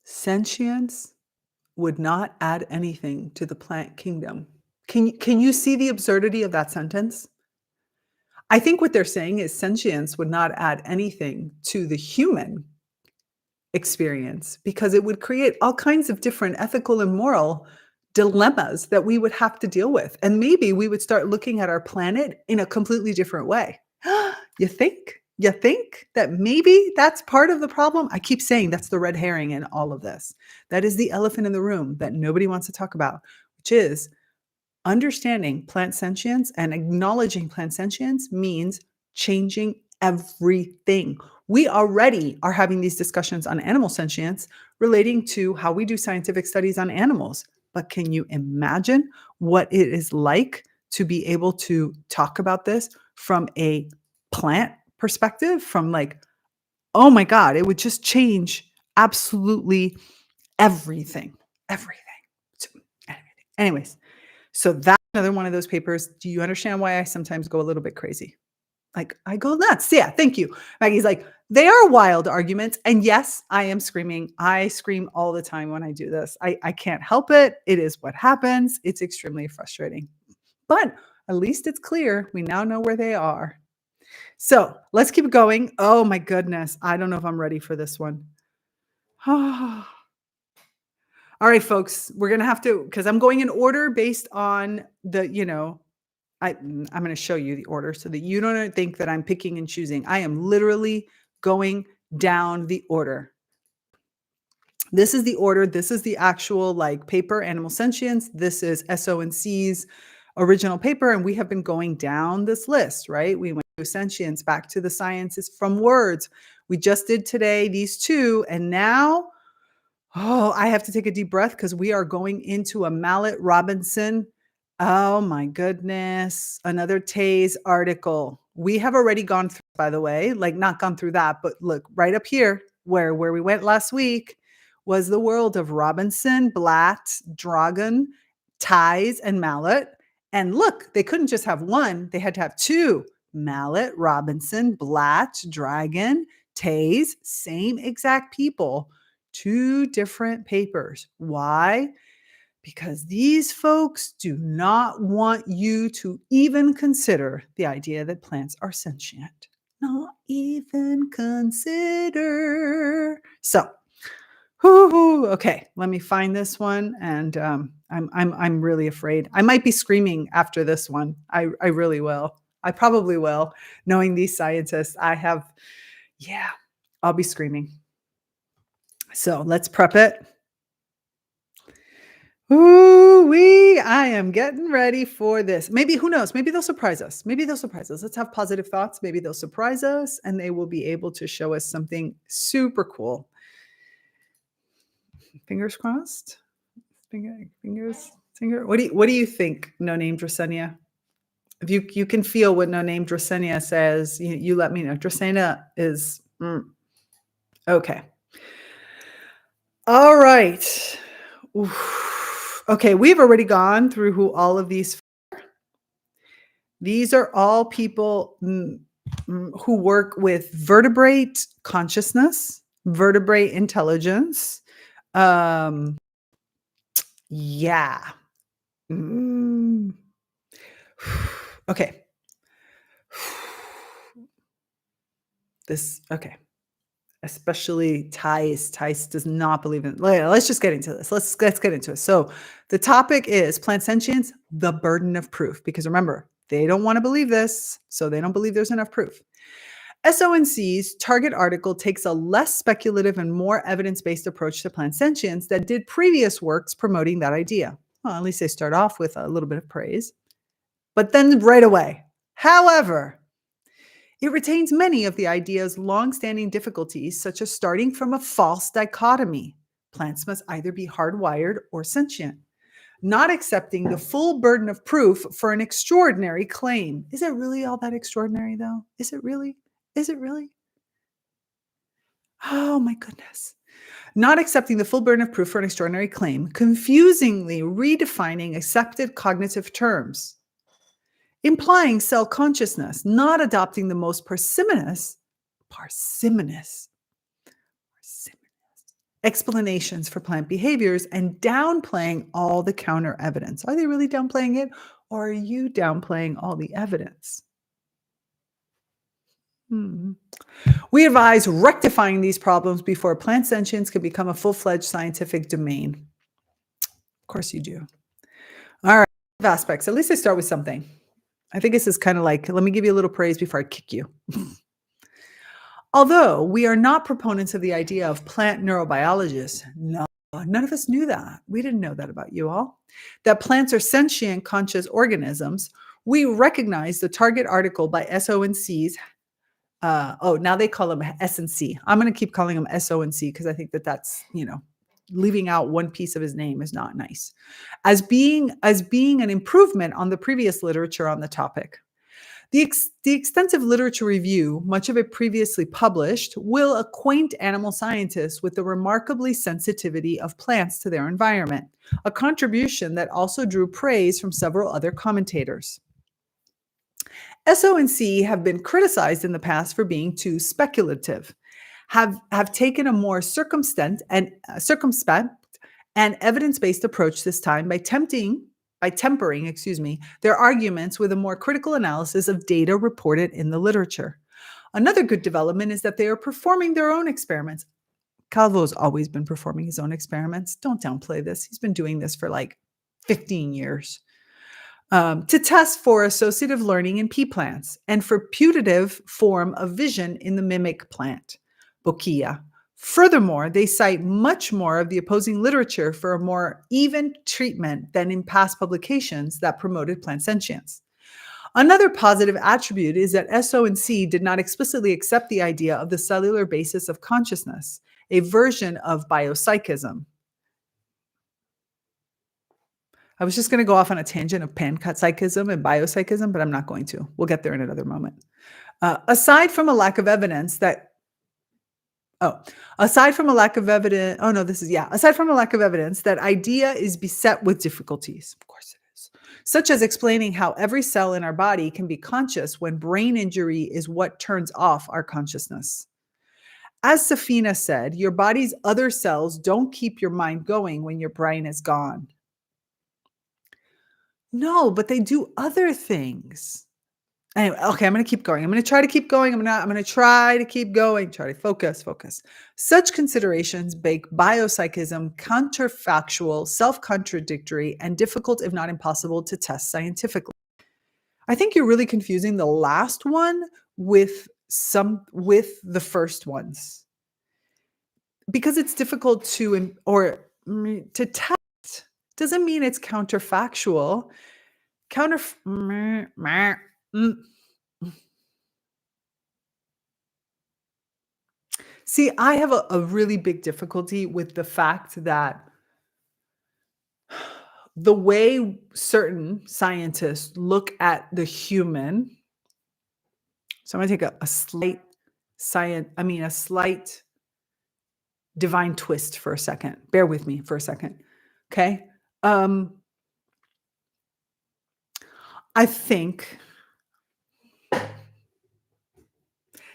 Sentience would not add anything to the plant kingdom. Can you see the absurdity of that sentence? I think what they're saying is sentience would not add anything to the human experience because it would create all kinds of different ethical and moral dilemmas that we would have to deal with. And maybe we would start looking at our planet in a completely different way. You think? You think that maybe that's part of the problem? I keep saying that's the red herring in all of this. That is the elephant in the room that nobody wants to talk about, which is understanding plant sentience and acknowledging plant sentience means changing everything. We already are having these discussions on animal sentience relating to how we do scientific studies on animals. But can you imagine what it is like to be able to talk about this from a plant perspective? From like, oh my God, it would just change absolutely everything. Anyways, so that's another one of those papers. Do you understand why I sometimes go a little bit crazy? Like, I go nuts. Yeah, thank you. Maggie's like, they are wild arguments. And yes, I am screaming. I scream all the time when I do this. I can't help it. It is what happens. It's extremely frustrating. But At least it's clear. We now know where they are. So let's keep going. Oh my goodness. I don't know if I'm ready for this one. All right, folks, we're going to have to, because I'm going in order based on I'm going to show you the order so that you don't think that I'm picking and choosing. I am literally going down the order. This is the order. This is the actual paper, Animal Sentience. This is SONC's original paper. And we have been going down this list, right? We went to sentience, back to the sciences from words. We just did today these two. And now, I have to take a deep breath because we are going into a Mallet Robinson. Oh my goodness. Another Taze article. We have already gone through, by the way, not gone through that, but look right up here where we went last week was the world of Robinson, Blatt, Dragon, Taze, and Mallet. And look, they couldn't just have one. They had to have two. Mallet, Robinson, Blatt, Dragon, Taze, same exact people. Two different papers. Why? Because these folks do not want you to even consider the idea that plants are sentient. Not even consider. So, okay, let me find this one, and I'm really afraid. I might be screaming after this one. I really will. I probably will. Knowing these scientists, I'll be screaming. So let's prep it. I am getting ready for this. Maybe, who knows? Maybe they'll surprise us. Let's have positive thoughts. Maybe they'll surprise us and they will be able to show us something super cool. Fingers crossed. Fingers. What do you think, No Name Dracaena? If you can feel what No Name Dracaena says, you let me know. Dracaena is okay. All right. Oof. Okay, we've already gone through who all of these are. These are all people who work with vertebrate consciousness, vertebrate intelligence. Yeah. Okay. Okay. Especially Tice. Tice does not believe in. Let's just get into this. Let's get into it. So the topic is plant sentience, the burden of proof. Because remember, they don't want to believe this, so they don't believe there's enough proof. SONC's target article takes a less speculative and more evidence-based approach to plant sentience that did previous works promoting that idea. Well, at least they start off with a little bit of praise. But then right away, however, it retains many of the idea's long-standing difficulties, such as starting from a false dichotomy. Plants must either be hardwired or sentient. Not accepting the full burden of proof for an extraordinary claim. Is it really all that extraordinary, though? Is it really? Oh, my goodness. Not accepting the full burden of proof for an extraordinary claim, confusingly redefining accepted cognitive terms. Implying cell consciousness, not adopting the most parsimonious explanations for plant behaviors, and downplaying all the counter evidence. Are they really downplaying it, or are you downplaying all the evidence? We advise rectifying these problems before plant sentience can become a full-fledged scientific domain. Of course you do. All right, aspects. At least I start with something. I think this is kind of like, let me give you a little praise before I kick you. Although we are not proponents of the idea of plant neurobiologists, no, none of us knew that. We didn't know that about you all. That plants are sentient, conscious organisms. We recognize the target article by SONC's. Now they call him S&C. I'm going to keep calling him SONC because I think that's, leaving out one piece of his name is not nice. As being an improvement on the previous literature on the topic. The extensive literature review, much of it previously published, will acquaint animal scientists with the remarkably sensitivity of plants to their environment, a contribution that also drew praise from several other commentators. SONC have been criticized in the past for being too speculative, have taken a more circumspect and evidence-based approach this time by attempting by tempering, excuse me, their arguments with a more critical analysis of data reported in the literature. Another good development is that they are performing their own experiments. Calvo's always been performing his own experiments. Don't downplay this. He's been doing this for like 15 years. To test for associative learning in pea plants and for putative form of vision in the mimic plant, Bokia. Furthermore, they cite much more of the opposing literature for a more even treatment than in past publications that promoted plant sentience. Another positive attribute is that SO and C did not explicitly accept the idea of the cellular basis of consciousness, a version of biopsychism. I was just going to go off on a tangent of panpsychism and biopsychism, but I'm not going to. We'll get there in another moment. Aside from a lack of evidence that aside from a lack of evidence that idea is beset with difficulties. Of course it is. Such as explaining how every cell in our body can be conscious when brain injury is what turns off our consciousness. As Safina said, your body's other cells don't keep your mind going when your brain is gone. No, but they do other things. Anyway, okay, I'm going to keep going. I'm going to try to keep going. I'm going to try to keep going. Try to focus. Such considerations make biopsychism counterfactual, self-contradictory, and difficult, if not impossible, to test scientifically. I think you're really confusing the last one with the first ones. Because it's difficult to test doesn't mean it's counterfactual. See, I have a really big difficulty with the fact that the way certain scientists look at the human. So I'm going to take a slight divine twist for a second. Bear with me for a second. Okay. I think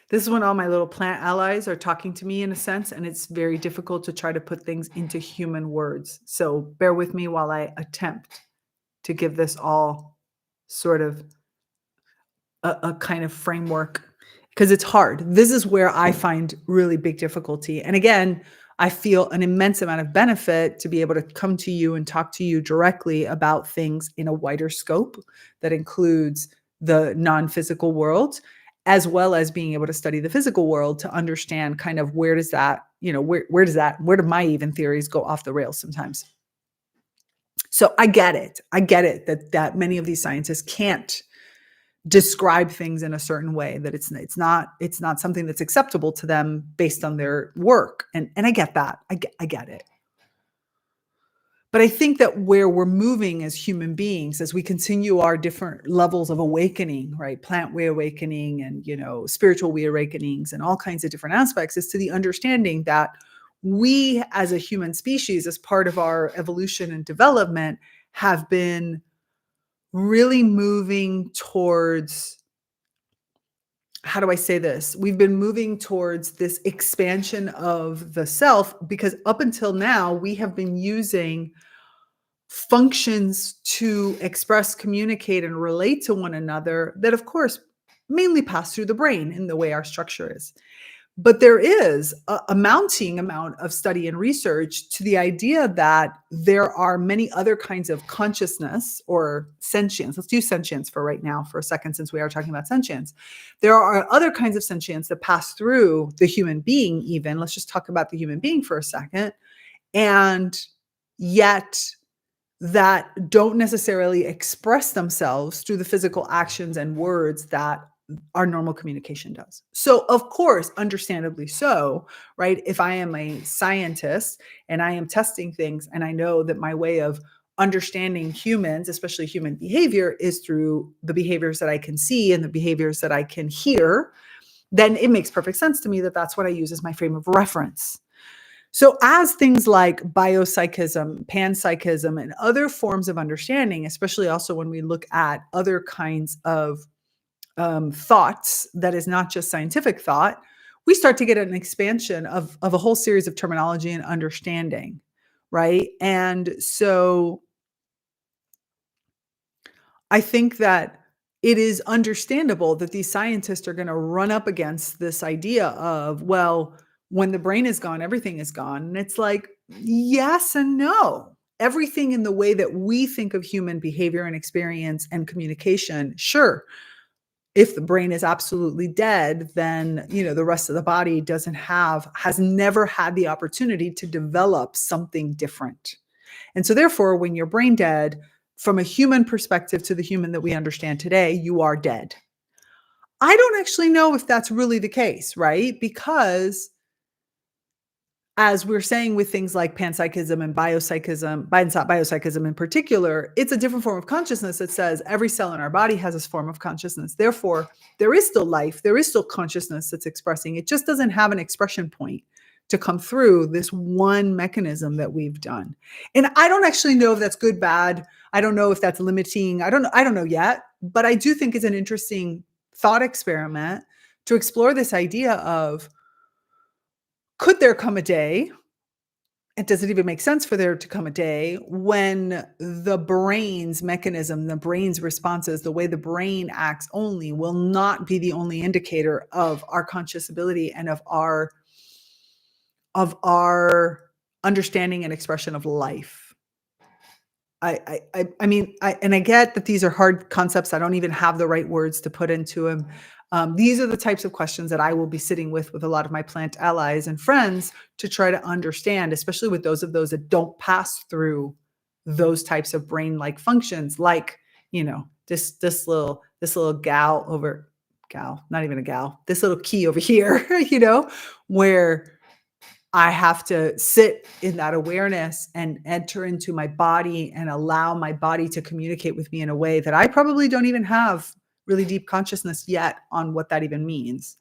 this is when all my little plant allies are talking to me in a sense, and it's very difficult to try to put things into human words. So bear with me while I attempt to give this all sort of a kind of framework, because it's hard. This is where I find really big difficulty. And again, I feel an immense amount of benefit to be able to come to you and talk to you directly about things in a wider scope that includes the non-physical world, as well as being able to study the physical world to understand kind of where do my even theories go off the rails sometimes. So I get it that many of these scientists can't describe things in a certain way, that it's not something that's acceptable to them based on their work. And I get that. I get it. But I think that where we're moving as human beings, as we continue our different levels of awakening, right? Plant reawakening and, spiritual reawakenings and all kinds of different aspects, is to the understanding that we as a human species, as part of our evolution and development, have been really moving towards, how do I say this? We've been moving towards this expansion of the self, because up until now, we have been using functions to express, communicate, and relate to one another that, of course, mainly pass through the brain in the way our structure is. But there is a mounting amount of study and research to the idea that there are many other kinds of consciousness or sentience. Let's do sentience for right now for a second, since we are talking about sentience. There are other kinds of sentience that pass through the human being even. Let's just talk about the human being for a second. And yet that don't necessarily express themselves through the physical actions and words that our normal communication does. So, of course, understandably so, right? If I am a scientist and I am testing things and I know that my way of understanding humans, especially human behavior, is through the behaviors that I can see and the behaviors that I can hear, then it makes perfect sense to me that that's what I use as my frame of reference. So as things like biopsychism, panpsychism, and other forms of understanding, especially also when we look at other kinds of thoughts that is not just scientific thought, we start to get an expansion of a whole series of terminology and understanding, right? And so I think that it is understandable that these scientists are going to run up against this idea of, well, when the brain is gone, everything is gone. And it's like, yes and no. Everything in the way that we think of human behavior and experience and communication, sure. If the brain is absolutely dead, then, the rest of the body has never had the opportunity to develop something different. And so therefore, when you're brain dead, from a human perspective to the human that we understand today, you are dead. I don't actually know if that's really the case, right? Because as we're saying with things like panpsychism and biopsychism in particular, it's a different form of consciousness that says every cell in our body has this form of consciousness. Therefore, there is still life, there is still consciousness that's expressing. It just doesn't have an expression point to come through this one mechanism that we've done. And I don't actually know if that's good, bad. I don't know if that's limiting. I don't know yet, but I do think it's an interesting thought experiment to explore this idea of, could there come a day, and does it even make sense for there to come a day when the brain's mechanism, the brain's responses, the way the brain acts only will not be the only indicator of our conscious ability and of our understanding and expression of life? I mean, I get that these are hard concepts. I don't even have the right words to put into them. These are the types of questions that I will be sitting with a lot of my plant allies and friends to try to understand, especially with those that don't pass through those types of brain-like functions, like, this little not even a gal, this little key over here, where I have to sit in that awareness and enter into my body and allow my body to communicate with me in a way that I probably don't even have really deep consciousness yet on what that even means,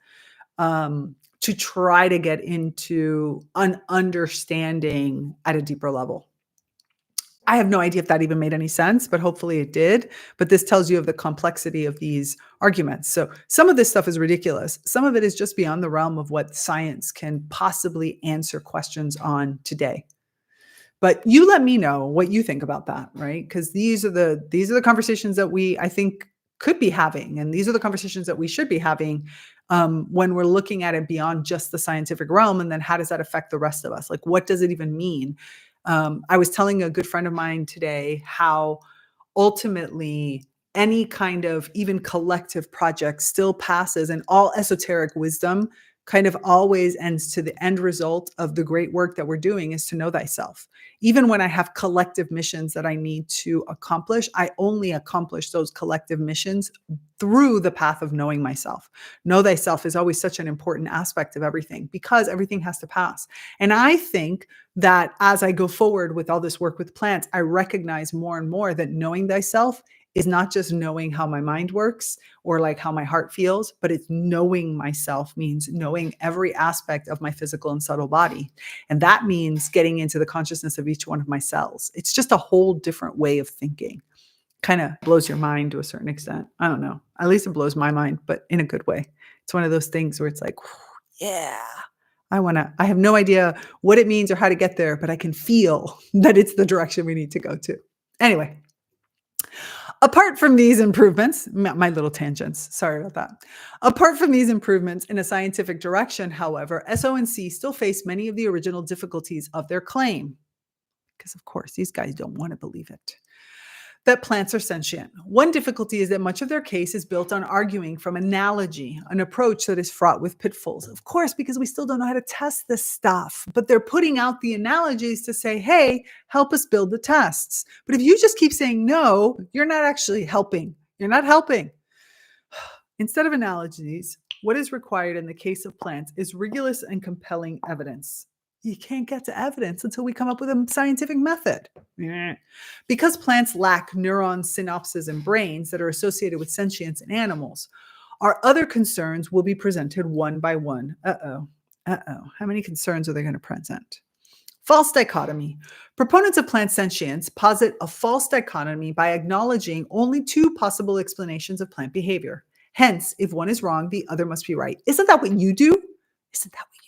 to try to get into an understanding at a deeper level. I have no idea if that even made any sense, but hopefully it did. But this tells you of the complexity of these arguments. So some of this stuff is ridiculous. Some of it is just beyond the realm of what science can possibly answer questions on today. But you let me know what you think about that, right? Because these are the conversations that I think could be having, and these are the conversations that we should be having when we're looking at it beyond just the scientific realm. And then how does that affect the rest of us? Like, what does it even mean? I was telling a good friend of mine today how ultimately any kind of even collective project still passes, and all esoteric wisdom kind of always ends to the end result of the great work that we're doing is to know thyself. Even when I have collective missions that I need to accomplish, I only accomplish those collective missions through the path of knowing myself. Know thyself is always such an important aspect of everything because everything has to pass. And I think that as I go forward with all this work with plants, I recognize more and more that knowing thyself is not just knowing how my mind works or like how my heart feels, but it's knowing myself means knowing every aspect of my physical and subtle body. And that means getting into the consciousness of each one of my cells. It's just a whole different way of thinking. Kind of blows your mind to a certain extent. I don't know. At least it blows my mind, but in a good way. It's one of those things where it's like, yeah, I have no idea what it means or how to get there, but I can feel that it's the direction we need to go to. Anyway, apart from these improvements, my little tangents, sorry about that. Apart from these improvements in a scientific direction, however, SONC still face many of the original difficulties of their claim. Because of course, these guys don't want to believe it. That plants are sentient. One difficulty is that much of their case is built on arguing from analogy, an approach that is fraught with pitfalls. Of course, because we still don't know how to test this stuff, but they're putting out the analogies to say, hey, help us build the tests. But if you just keep saying no, you're not actually helping. You're not helping. Instead of analogies, what is required in the case of plants is rigorous and compelling evidence. You can't get to evidence until we come up with a scientific method. Because plants lack neuron synapses in brains that are associated with sentience in animals, our other concerns will be presented one by one. How many concerns are they going to present? False dichotomy. Proponents of plant sentience posit a false dichotomy by acknowledging only two possible explanations of plant behavior. Hence, if one is wrong, the other must be right. Isn't that what you do? Isn't that what you do?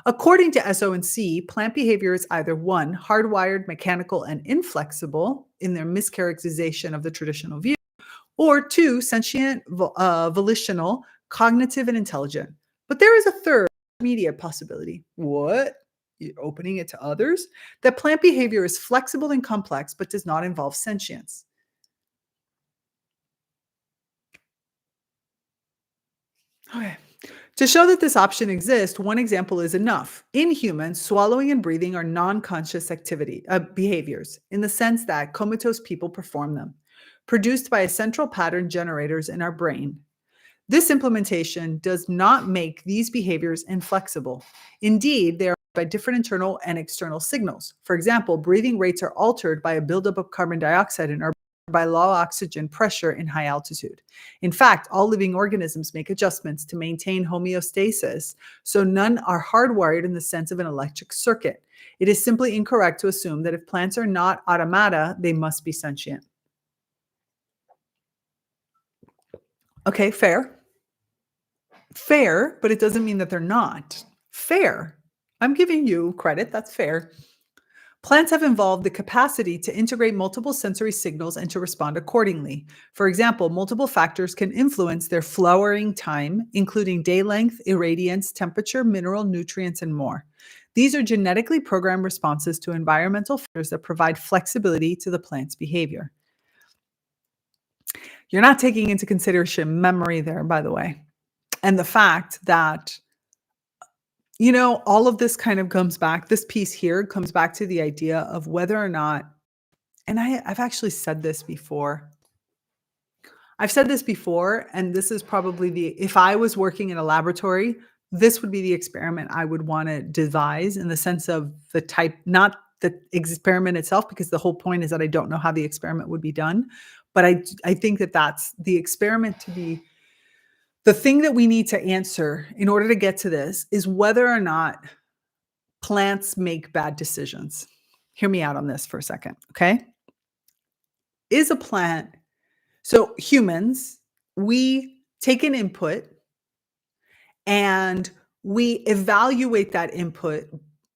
According to SONC, plant behavior is either one, hardwired, mechanical, and inflexible in their mischaracterization of the traditional view, Or two, sentient, volitional, cognitive, and intelligent. But there is a third immediate possibility. What? You're opening it to others? That plant behavior is flexible and complex, but does not involve sentience. Okay. To show that this option exists, one example is enough. In humans, swallowing and breathing are non-conscious behaviors, in the sense that comatose people perform them, produced by a central pattern generators in our brain. This implementation does not make these behaviors inflexible. Indeed, they are by different internal and external signals. For example, breathing rates are altered by a buildup of carbon dioxide in our by low oxygen pressure in high altitude. In fact, all living organisms make adjustments to maintain homeostasis, so none are hardwired in the sense of an electric circuit. It is simply incorrect to assume that if plants are not automata, they must be sentient. Okay, fair. Fair, but it doesn't mean that they're not. Fair. I'm giving you credit. That's fair. Plants have evolved the capacity to integrate multiple sensory signals and to respond accordingly. For example, multiple factors can influence their flowering time, including day length, irradiance, temperature, mineral, nutrients, and more. These are genetically programmed responses to environmental factors that provide flexibility to the plant's behavior. You're not taking into consideration memory there, by the way, and the fact that all of this kind of comes back, this piece here comes back to the idea of whether or not, and I've actually said this before. I've said this before, and this is probably if I was working in a laboratory, this would be the experiment I would want to devise in the sense of the type, not the experiment itself, because the whole point is that I don't know how the experiment would be done. But I think that that's the experiment to be. The thing that we need to answer in order to get to this is whether or not plants make bad decisions. Hear me out on this for a second, okay? Is a plant, so humans, we take an input and we evaluate that input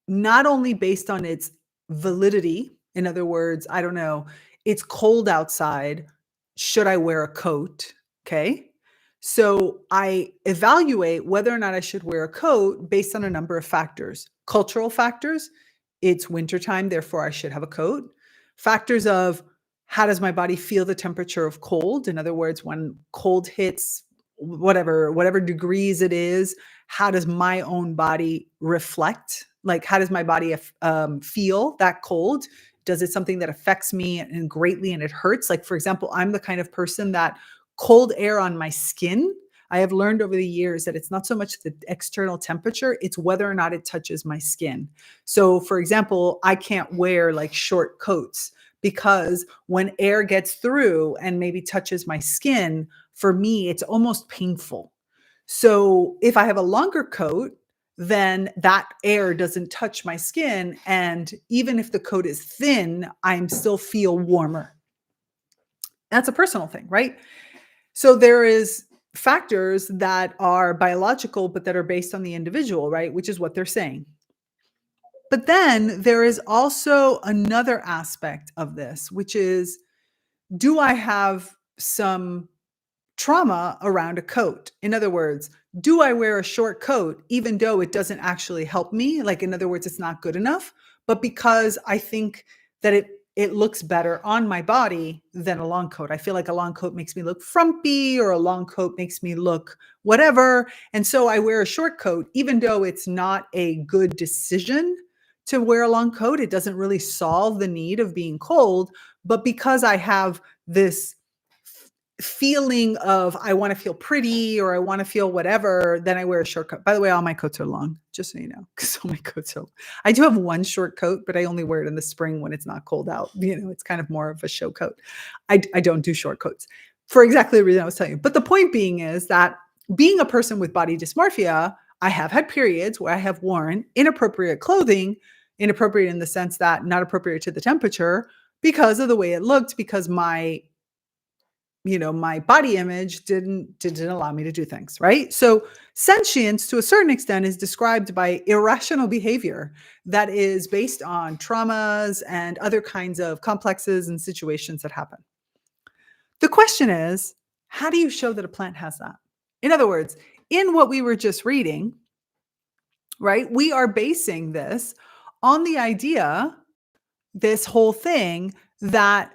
not only based on its validity, in other words, I don't know, it's cold outside, should I wear a coat? Okay. So I evaluate whether or not I should wear a coat based on a number of factors. Cultural factors, it's wintertime, therefore I should have a coat. Factors of how does my body feel the temperature of cold? In other words, when cold hits whatever degrees it is, how does my own body reflect? Like, how does my body feel that cold? Does it something that affects me and greatly and it hurts? Like, for example, I'm the kind of person that cold air on my skin, I have learned over the years that it's not so much the external temperature, it's whether or not it touches my skin. So, for example, I can't wear like short coats because when air gets through and maybe touches my skin, for me, it's almost painful. So if I have a longer coat, then that air doesn't touch my skin. And even if the coat is thin, I'm still feel warmer. That's a personal thing, right? So there is factors that are biological, but that are based on the individual, right? Which is what they're saying. But then there is also another aspect of this, which is, do I have some trauma around a coat? In other words, do I wear a short coat even though it doesn't actually help me? Like, in other words, it's not good enough, but because I think that it looks better on my body than a long coat. I feel like a long coat makes me look frumpy or a long coat makes me look whatever. And so I wear a short coat, even though it's not a good decision to wear a long coat. It doesn't really solve the need of being cold. But because I have this feeling of I want to feel pretty or I want to feel whatever, then I wear a short coat. By the way, all my coats are long, just so you know, because all my coats are. I do have one short coat, but I only wear it in the spring when it's not cold out. It's kind of more of a show coat. I don't do short coats for exactly the reason I was telling you. But the point being is that being a person with body dysmorphia, I have had periods where I have worn inappropriate clothing, inappropriate in the sense that not appropriate to the temperature because of the way it looked, because my body image didn't allow me to do things, right? So sentience, to a certain extent, is described by irrational behavior that is based on traumas and other kinds of complexes and situations that happen. The question is, how do you show that a plant has that? In other words, in what we were just reading, right, we are basing this on the idea, this whole thing that,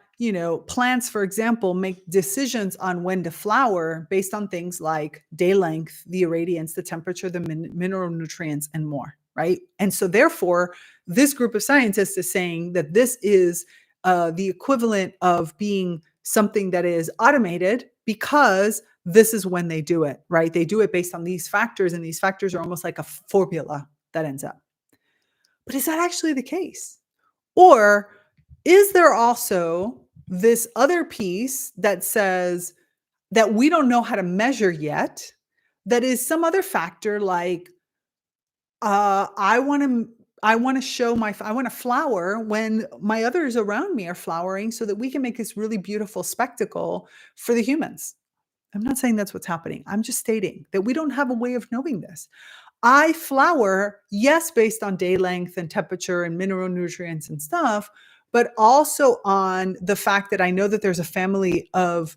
plants, for example, make decisions on when to flower based on things like day length, the irradiance, the temperature, the mineral nutrients, and more, right? And so, therefore, this group of scientists is saying that this is the equivalent of being something that is automated because this is when they do it, right? They do it based on these factors, and these factors are almost like a formula that ends up. But is that actually the case? Or is there also this other piece that says that we don't know how to measure yet, that is some other factor like, I want to I want to flower when my others around me are flowering so that we can make this really beautiful spectacle for the humans. I'm not saying that's what's happening. I'm just stating that we don't have a way of knowing this. I flower, yes, based on day length and temperature and mineral nutrients and stuff, but also on the fact that I know that there's a family of,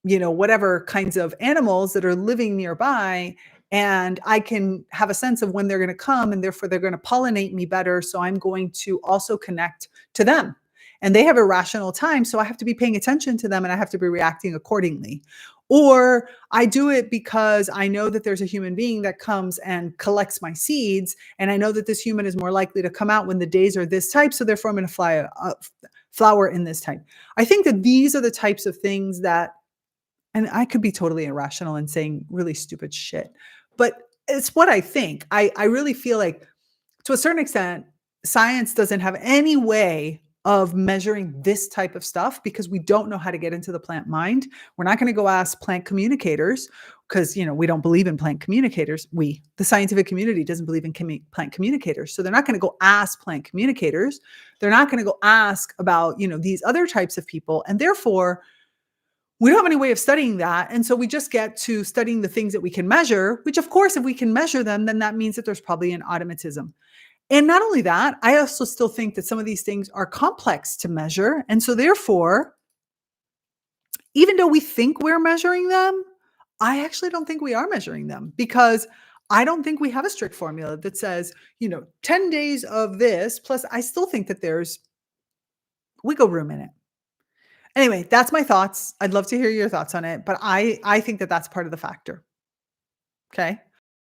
whatever kinds of animals that are living nearby. And I can have a sense of when they're going to come, and therefore they're going to pollinate me better. So I'm going to also connect to them. And they have a rational time. So I have to be paying attention to them, and I have to be reacting accordingly. Or I do it because I know that there's a human being that comes and collects my seeds, and I know that this human is more likely to come out when the days are this type, so therefore I'm going to flower in this type. I think that these are the types of things that, and I could be totally irrational and saying really stupid shit, but it's what I think. I really feel like, to a certain extent, science doesn't have any way of measuring this type of stuff because we don't know how to get into the plant mind. We're not going to go ask plant communicators because, we don't believe in plant communicators. The scientific community doesn't believe in plant communicators. So they're not going to go ask plant communicators. They're not going to go ask about, these other types of people. And therefore, we don't have any way of studying that. And so we just get to studying the things that we can measure, which, of course, if we can measure them, then that means that there's probably an automatism. And not only that, I also still think that some of these things are complex to measure. And so therefore, even though we think we're measuring them, I actually don't think we are measuring them, because I don't think we have a strict formula that says, 10 days of this, plus I still think that there's wiggle room in it. Anyway, that's my thoughts. I'd love to hear your thoughts on it, but I think that that's part of the factor. Okay.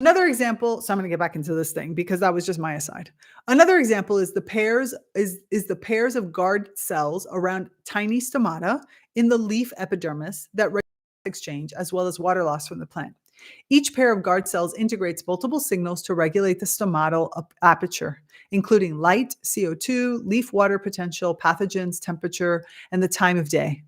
Another example, so I'm going to get back into this thing because that was just my aside. Another example is the pairs of guard cells around tiny stomata in the leaf epidermis that regulate exchange as well as water loss from the plant. Each pair of guard cells integrates multiple signals to regulate the stomatal aperture, including light, CO2, leaf water potential, pathogens, temperature, and the time of day.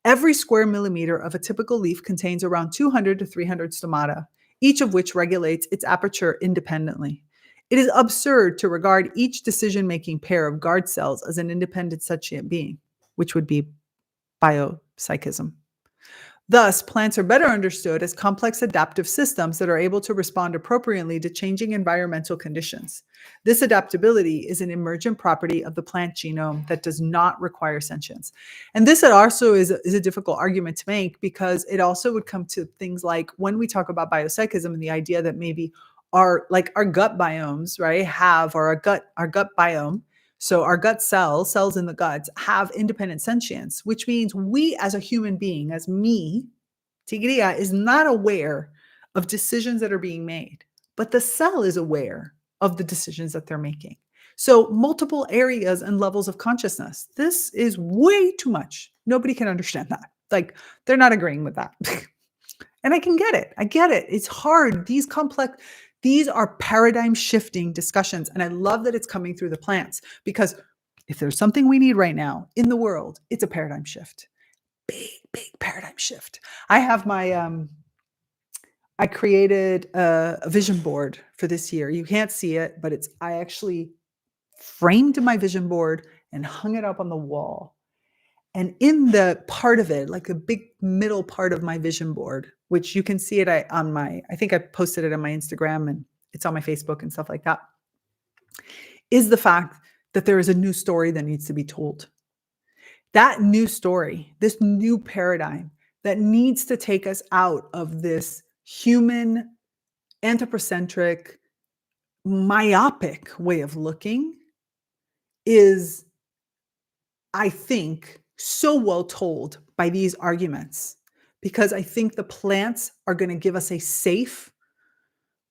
Every square millimeter of a typical leaf contains around 200 to 300 stomata, each of which regulates its aperture independently. It is absurd to regard each decision-making pair of guard cells as an independent sentient being, which would be biopsychism. Thus, plants are better understood as complex adaptive systems that are able to respond appropriately to changing environmental conditions. This adaptability is an emergent property of the plant genome that does not require sentience. And this also is a difficult argument to make, because it also would come to things like when we talk about biopsychism and the idea that maybe our gut biomes, right, or our gut biome. So our gut cells in the guts, have independent sentience, which means we as a human being, as me, Tigria, is not aware of decisions that are being made, but the cell is aware of the decisions that they're making. So multiple areas and levels of consciousness. This is way too much. Nobody can understand that. They're not agreeing with that. And I can get it. I get it. It's hard. These are paradigm shifting discussions. And I love that it's coming through the plants, because if there's something we need right now in the world, it's a paradigm shift. Big, big paradigm shift. I have I created a vision board for this year. You can't see it, but I actually framed my vision board and hung it up on the wall. And in the part of it, like the big middle part of my vision board, which you can see it I think I posted it on my Instagram and it's on my Facebook and stuff like that, is the fact that there is a new story that needs to be told. That new story, this new paradigm, that needs to take us out of this human, anthropocentric, myopic way of looking is, I think, so well told by these arguments, because I think the plants are going to give us a safe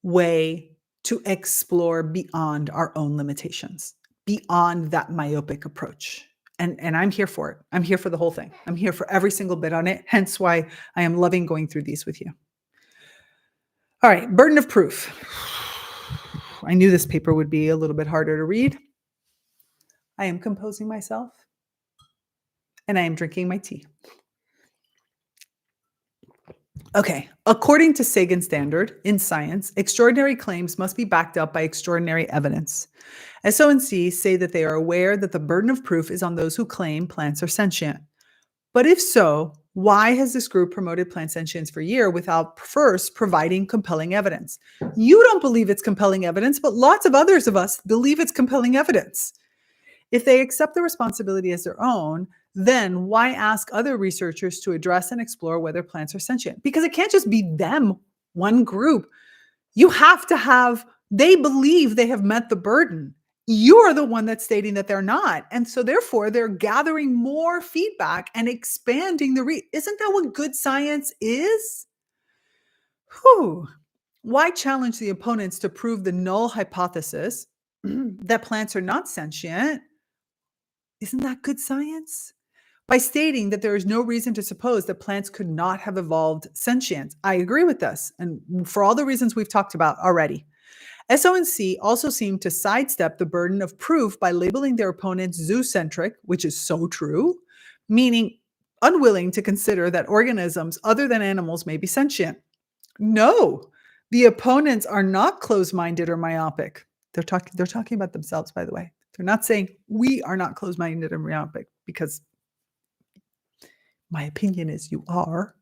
way to explore beyond our own limitations, beyond that myopic approach. And I'm here for it. I'm here for the whole thing. I'm here for every single bit on it. Hence why I am loving going through these with you. All right, burden of proof. I knew this paper would be a little bit harder to read. I am composing myself and I am drinking my tea. Okay, according to Sagan standard in science, extraordinary claims must be backed up by extraordinary evidence. SONC say that they are aware that the burden of proof is on those who claim plants are sentient. But if so, why has this group promoted plant sentience for a year without first providing compelling evidence? You don't believe it's compelling evidence, but lots of others of us believe it's compelling evidence. If they accept the responsibility as their own, then why ask other researchers to address and explore whether plants are sentient? Because it can't just be them, one group. You have to have, they believe they have met the burden. You're the one that's stating that they're not. And so therefore, they're gathering more feedback and expanding the Isn't that what good science is? Whew. Why challenge the opponents to prove the null hypothesis that plants are not sentient? Isn't that good science? By stating that there is no reason to suppose that plants could not have evolved sentience. I agree with this, and for all the reasons we've talked about already. SONC also seem to sidestep the burden of proof by labeling their opponents zoocentric, which is so true, meaning unwilling to consider that organisms other than animals may be sentient. No, the opponents are not closed-minded or myopic. They're talking about themselves, by the way. They're not saying we are not closed-minded and myopic, because my opinion is you are,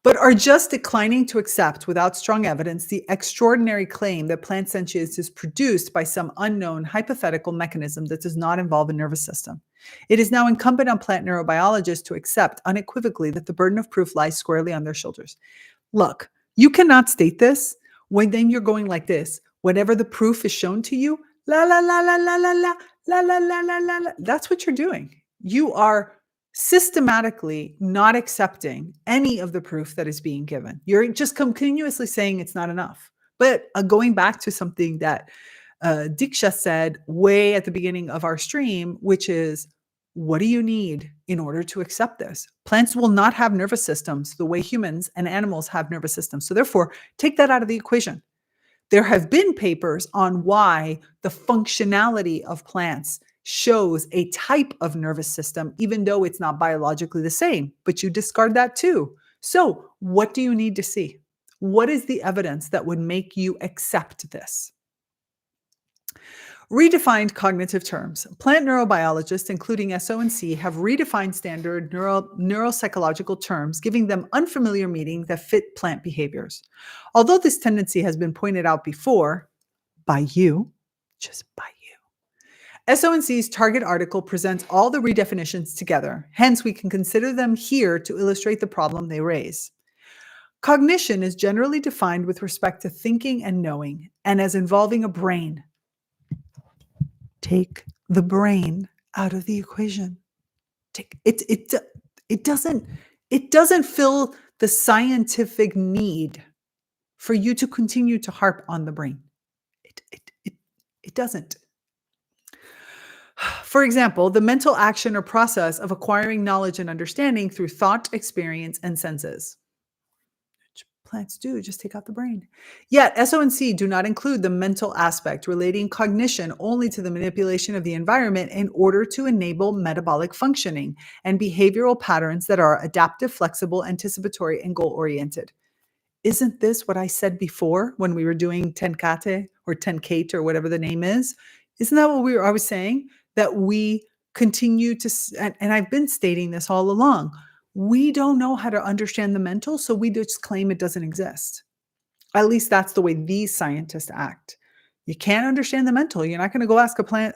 but are just declining to accept without strong evidence the extraordinary claim that plant sentience is produced by some unknown hypothetical mechanism that does not involve a nervous system. It is now incumbent on plant neurobiologists to accept unequivocally that the burden of proof lies squarely on their shoulders. Look, you cannot state this when then you're going like this. Whenever the proof is shown to you, la la la la la la la la la la la la la. That's what you're doing. You are systematically not accepting any of the proof that is being given. You're just continuously saying it's not enough. But going back to something that Diksha said way at the beginning of our stream, which is, what do you need in order to accept this? Plants will not have nervous systems the way humans and animals have nervous systems. So therefore, take that out of the equation. There have been papers on why the functionality of plants shows a type of nervous system, even though it's not biologically the same, but you discard that too. So what do you need to see? What is the evidence that would make you accept this? Redefined cognitive terms. Plant neurobiologists, including SONC, have redefined standard neuropsychological terms, giving them unfamiliar meaning that fit plant behaviors. Although this tendency has been pointed out before, by you, just by you, SONC's target article presents all the redefinitions together. Hence, we can consider them here to illustrate the problem they raise. Cognition is generally defined with respect to thinking and knowing, and as involving a brain. Take the brain out of the equation. It doesn't fill the scientific need for you to continue to harp on the brain. It doesn't. For example, the mental action or process of acquiring knowledge and understanding through thought, experience, and senses. Which plants do, just take out the brain. Yet, SONC do not include the mental aspect, relating cognition only to the manipulation of the environment in order to enable metabolic functioning and behavioral patterns that are adaptive, flexible, anticipatory, and goal-oriented. Isn't this what I said before when we were doing 10 Cate or 10 Cate or whatever the name is? Isn't that what I was saying? That we continue to, and I've been stating this all along, we don't know how to understand the mental, so we just claim it doesn't exist. At least that's the way these scientists act. You can't understand the mental. You're not going to go ask a plant,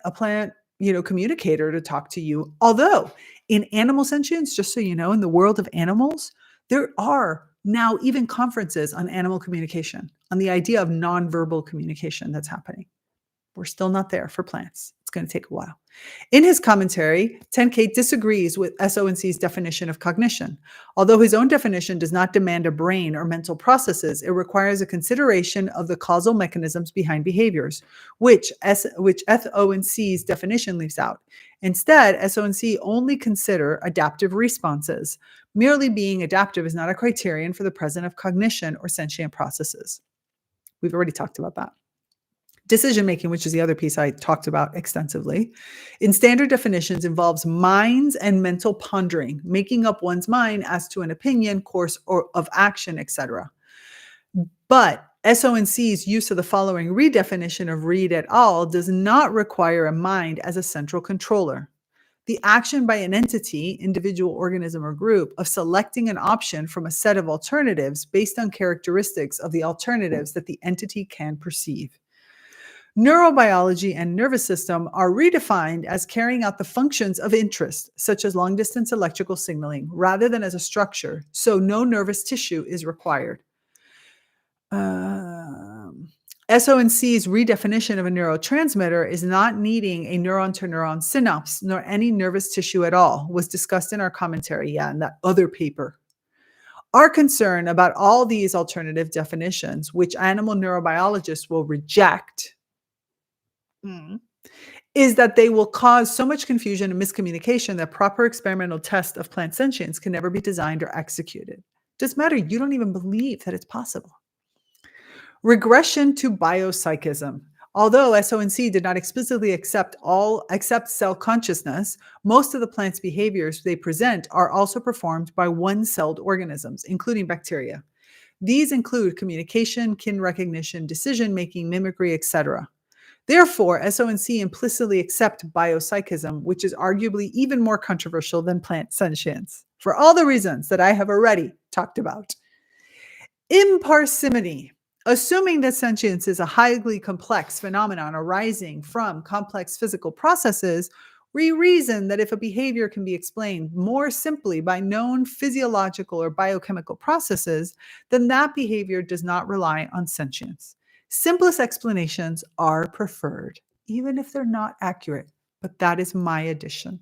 communicator to talk to you. Although in animal sentience, just so you know, in the world of animals, There are now even conferences on animal communication, on the idea of nonverbal communication that's happening. We're still not there for plants. It's going to take a while. In his commentary, Cate disagrees with SONC's definition of cognition. Although his own definition does not demand a brain or mental processes, it requires a consideration of the causal mechanisms behind behaviors, which SONC's definition leaves out. Instead, SONC only consider adaptive responses. Merely being adaptive is not a criterion for the presence of cognition or sentient processes. We've already talked about that. Decision-making, which is the other piece I talked about extensively, in standard definitions involves minds and mental pondering, making up one's mind as to an opinion, course or of action, etc. But SONC's use of the following redefinition of Reed et al. Does not require a mind as a central controller. The action by an entity, individual, organism, or group of selecting an option from a set of alternatives based on characteristics of the alternatives that the entity can perceive. Neurobiology and nervous system are redefined as carrying out the functions of interest, such as long-distance electrical signaling, rather than as a structure, so no nervous tissue is required. SONC's redefinition of a neurotransmitter is not needing a neuron-to-neuron synapse, nor any nervous tissue at all, was discussed in our commentary, in that other paper. Our concern about all these alternative definitions, which animal neurobiologists will reject, is that they will cause so much confusion and miscommunication that proper experimental tests of plant sentience can never be designed or executed. Doesn't matter. You don't even believe that it's possible. Regression to biopsychism. Although SONC did not explicitly accept cell consciousness, most of the plant's behaviors they present are also performed by one-celled organisms, including bacteria. These include communication, kin recognition, decision-making, mimicry, etc. Therefore, SONC implicitly accept biopsychism, which is arguably even more controversial than plant sentience, for all the reasons that I have already talked about. Imparsimony. Assuming that sentience is a highly complex phenomenon arising from complex physical processes, we reason that if a behavior can be explained more simply by known physiological or biochemical processes, then that behavior does not rely on sentience. Simplest explanations are preferred, even if they're not accurate, but that is my addition.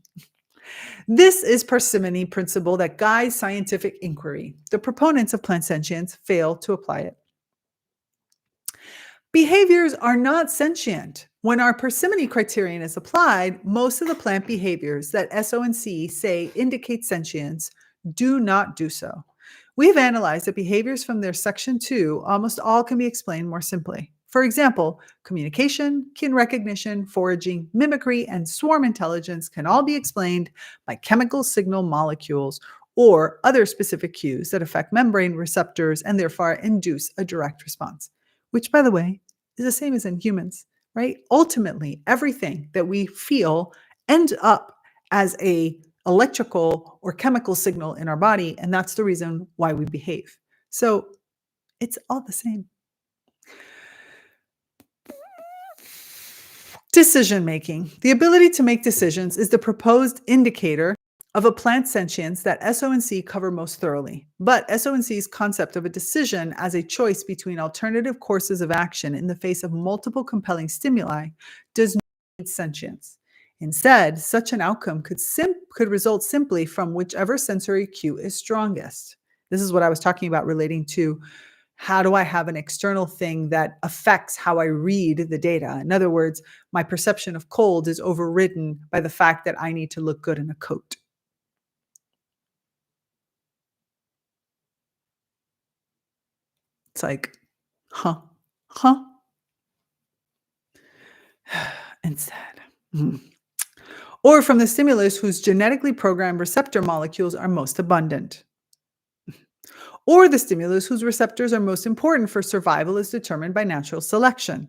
This is parsimony principle that guides scientific inquiry. The proponents of plant sentience fail to apply it. Behaviors are not sentient. When our parsimony criterion is applied, most of the plant behaviors that SONC say indicate sentience do not do so. We've analyzed that behaviors from their section 2 almost all can be explained more simply. For example, communication, kin recognition, foraging, mimicry, and swarm intelligence can all be explained by chemical signal molecules or other specific cues that affect membrane receptors and therefore induce a direct response, which, by the way, is the same as in humans, right? Ultimately, everything that we feel ends up as a electrical or chemical signal in our body, and that's the reason why we behave. So it's all the same. Decision-making. The ability to make decisions is the proposed indicator of a plant sentience that SONC cover most thoroughly. But SONC's concept of a decision as a choice between alternative courses of action in the face of multiple compelling stimuli does not need sentience. Instead, such an outcome could result simply from whichever sensory cue is strongest. This is what I was talking about relating to how do I have an external thing that affects how I read the data? In other words, my perception of cold is overridden by the fact that I need to look good in a coat. It's like, huh? Instead. Or from the stimulus whose genetically programmed receptor molecules are most abundant. Or the stimulus whose receptors are most important for survival is determined by natural selection.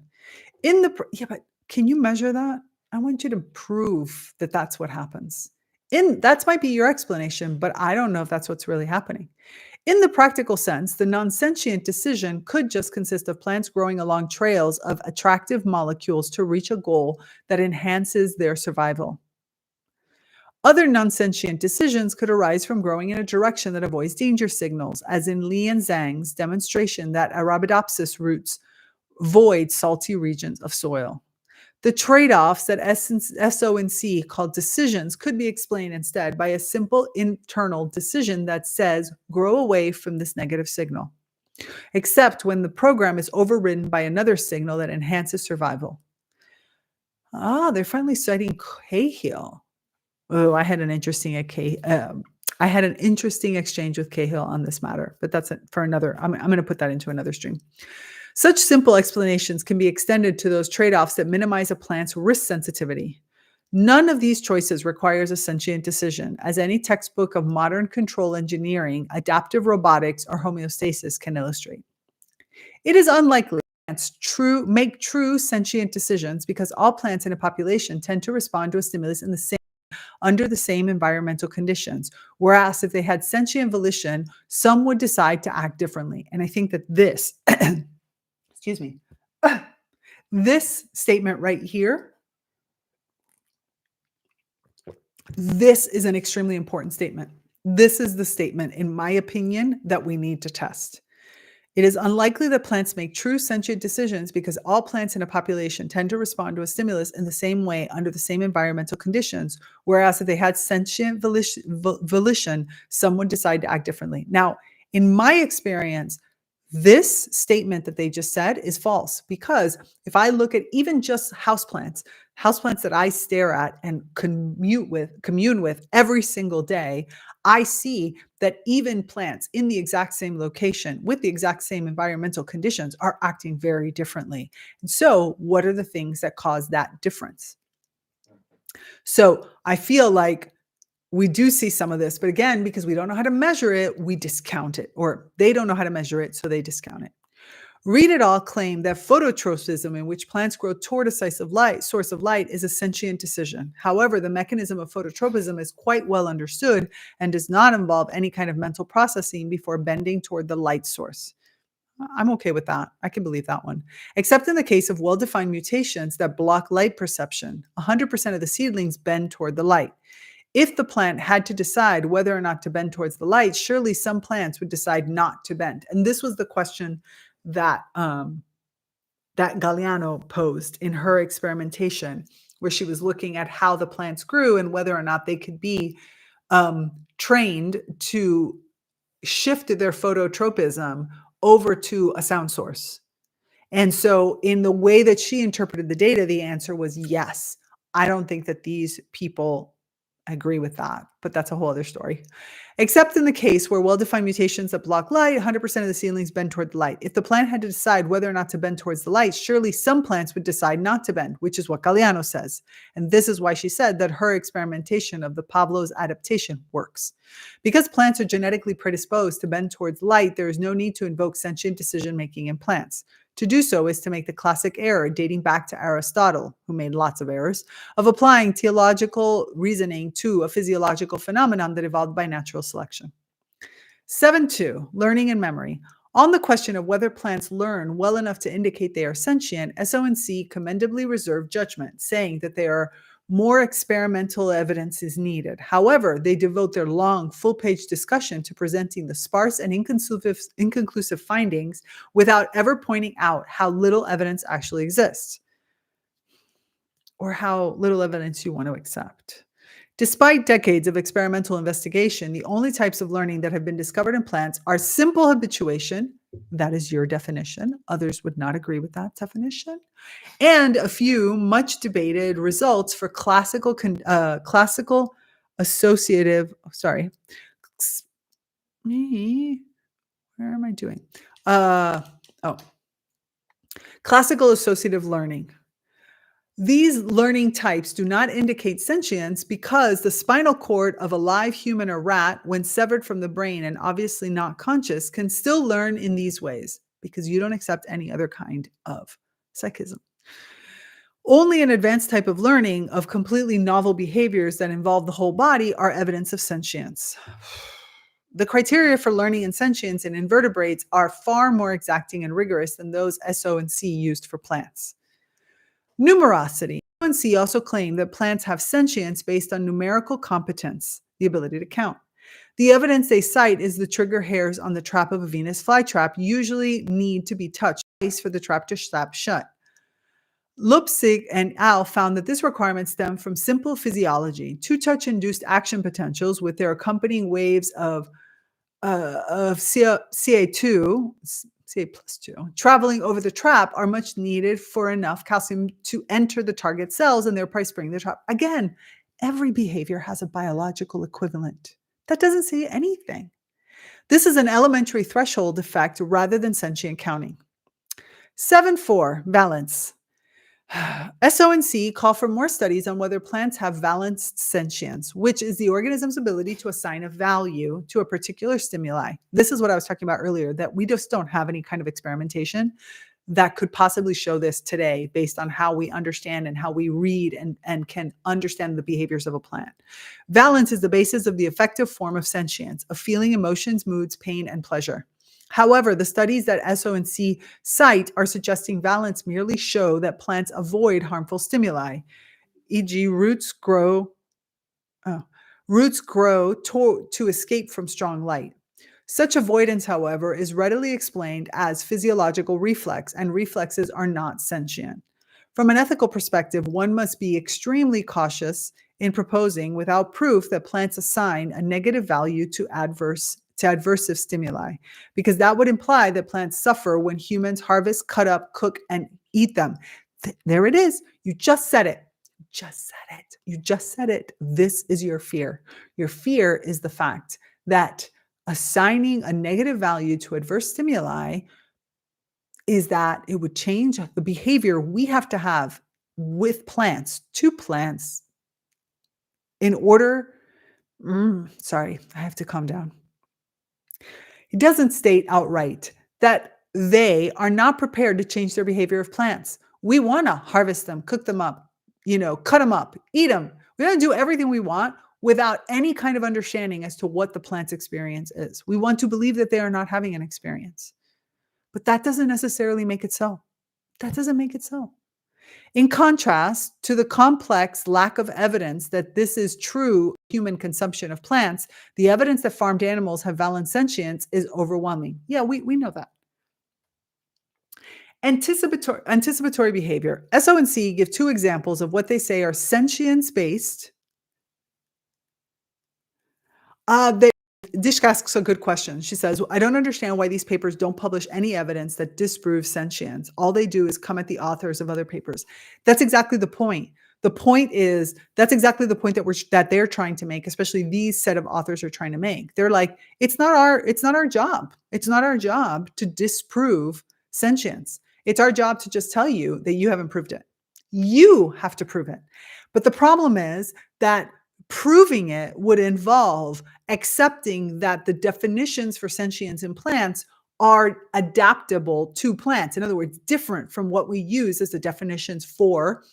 But can you measure that? I want you to prove that that's what happens. That might be your explanation, but I don't know if that's what's really happening. In the practical sense, the non-sentient decision could just consist of plants growing along trails of attractive molecules to reach a goal that enhances their survival. Other non-sentient decisions could arise from growing in a direction that avoids danger signals, as in Li and Zhang's demonstration that Arabidopsis roots void salty regions of soil. The trade-offs that SO and C called decisions could be explained instead by a simple internal decision that says, grow away from this negative signal, except when the program is overridden by another signal that enhances survival. They're finally citing Cahill. Oh, I had an interesting exchange with Cahill on this matter, but that's for another. I'm going to put that into another stream. Such simple explanations can be extended to those trade-offs that minimize a plant's risk sensitivity. None of these choices requires a sentient decision, as any textbook of modern control engineering, adaptive robotics, or homeostasis can illustrate. It is unlikely plants make true sentient decisions because all plants in a population tend to respond to a stimulus under the same environmental conditions, whereas if they had sentient volition, some would decide to act differently. And I think that this excuse me, this statement right here, this is an extremely important statement. This is the statement, in my opinion, that we need to test. It is unlikely that plants make true sentient decisions because all plants in a population tend to respond to a stimulus in the same way under the same environmental conditions, whereas if they had sentient volition, some would decide to act differently. Now, in my experience, this statement that they just said is false, because if I look at even just houseplants that I stare at and commune with every single day, I see that even plants in the exact same location with the exact same environmental conditions are acting very differently. And so, what are the things that cause that difference? So, I feel like we do see some of this, but again, because we don't know how to measure it, we discount it, or they don't know how to measure it, so they discount it. Read it all claim that phototropism, in which plants grow toward a source of light, is a sentient decision. However, the mechanism of phototropism is quite well understood and does not involve any kind of mental processing before bending toward the light source. I'm okay with that. I can believe that one. Except in the case of well-defined mutations that block light perception, 100% of the seedlings bend toward the light. If the plant had to decide whether or not to bend towards the light, surely some plants would decide not to bend. And this was the question that that Galeano posed in her experimentation, where she was looking at how the plants grew and whether or not they could be trained to shift their phototropism over to a sound source. And so in the way that she interpreted the data, the answer was yes. I don't think that these people agree with that, but that's a whole other story. Except in the case where well-defined mutations that block light, 100% of the seedlings bend toward the light. If the plant had to decide whether or not to bend towards the light, surely some plants would decide not to bend, which is what Galeano says. And this is why she said that her experimentation of the Pavlov's adaptation works. Because plants are genetically predisposed to bend towards light, there is no need to invoke sentient decision-making in plants. To do so is to make the classic error dating back to Aristotle, who made lots of errors, of applying theological reasoning to a physiological phenomenon that evolved by natural selection. 7.2, learning and memory. On the question of whether plants learn well enough to indicate they are sentient, SO and C commendably reserve judgment, saying that they are more experimental evidence is needed. However, they devote their long, full-page discussion to presenting the sparse and inconclusive findings without ever pointing out how little evidence actually exists, or how little evidence you want to accept. Despite decades of experimental investigation, the only types of learning that have been discovered in plants are simple habituation. That is your definition. Others would not agree with that definition. And a few much debated results for classical associative, classical associative learning. These learning types do not indicate sentience because the spinal cord of a live human or rat, when severed from the brain and obviously not conscious, can still learn in these ways because you don't accept any other kind of psychism. Only an advanced type of learning of completely novel behaviors that involve the whole body are evidence of sentience. The criteria for learning and sentience in invertebrates are far more exacting and rigorous than those SO and C used for plants. Numerosity. C also claim that plants have sentience based on numerical competence, the ability to count. The evidence they cite is the trigger hairs on the trap of a Venus flytrap usually need to be touched twice for the trap to snap shut. Lupzig and al. Found that this requirement stemmed from simple physiology, two-touch-induced action potentials with their accompanying waves of Ca2, Ca plus 2, traveling over the trap are much needed for enough calcium to enter the target cells and thereby spring the trap. Again, every behavior has a biological equivalent. That doesn't say anything. This is an elementary threshold effect rather than sentient counting. 7.4, valence. SO and C call for more studies on whether plants have valenced sentience, which is the organism's ability to assign a value to a particular stimuli. This is what I was talking about earlier, that we just don't have any kind of experimentation that could possibly show this today based on how we understand and how we read and can understand the behaviors of a plant. Valence is the basis of the effective form of sentience, of feeling emotions, moods, pain, and pleasure. However, the studies that SO and C cite are suggesting valence merely show that plants avoid harmful stimuli, e.g. roots grow to escape from strong light. Such avoidance, however, is readily explained as physiological reflex, and reflexes are not sentient. From an ethical perspective, one must be extremely cautious in proposing without proof that plants assign a negative value to adversive stimuli, because that would imply that plants suffer when humans harvest, cut up, cook, and eat them. There it is. You just said it. You just said it. This is your fear. Your fear is the fact that assigning a negative value to adverse stimuli is that it would change the behavior we have to have with plants, to plants, in order. Sorry, I have to calm down. It doesn't state outright that they are not prepared to change their behavior of plants. We want to harvest them, cook them up, cut them up, eat them. We want to do everything we want without any kind of understanding as to what the plant's experience is. We want to believe that they are not having an experience. But that doesn't necessarily make it so. That doesn't make it so. In contrast to the complex lack of evidence that this is true human consumption of plants, the evidence that farmed animals have valent sentience is overwhelming. Yeah, we know that. Anticipatory behavior. SO and C give two examples of what they say are sentience-based. Dishka asks a good question. She says, I don't understand why these papers don't publish any evidence that disproves sentience. All they do is come at the authors of other papers. That's exactly the point. The point is, that's exactly the point that they're trying to make, especially these set of authors are trying to make. They're like, it's not our job. It's not our job to disprove sentience. It's our job to just tell you that you haven't proved it. You have to prove it. But the problem is that proving it would involve accepting that the definitions for sentience in plants are adaptable to plants. In other words, different from what we use as the definitions for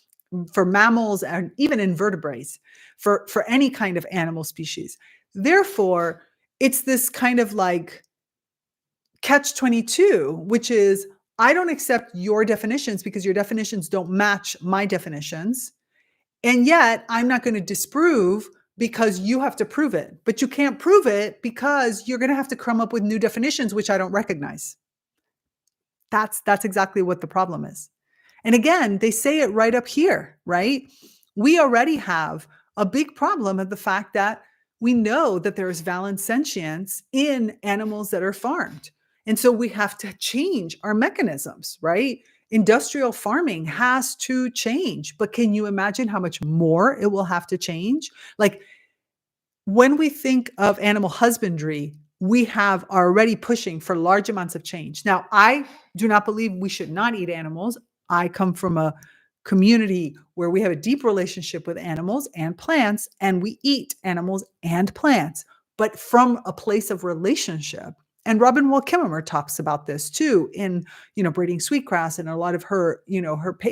mammals and even invertebrates, for any kind of animal species. Therefore, it's this kind of like catch-22, which is, I don't accept your definitions because your definitions don't match my definitions. And yet I'm not going to disprove because you have to prove it. But you can't prove it because you're going to have to come up with new definitions, which I don't recognize. That's exactly what the problem is. And again, they say it right up here, right? We already have a big problem of the fact that we know that there is valent sentience in animals that are farmed. And so we have to change our mechanisms, right? Industrial farming has to change, but can you imagine how much more it will have to change? Like when we think of animal husbandry, we are already pushing for large amounts of change. Now, I do not believe we should not eat animals. I come from a community where we have a deep relationship with animals and plants, and we eat animals and plants, but from a place of relationship. And Robin Wall Kimmerer talks about this too in, Breeding Sweetgrass and a lot of her,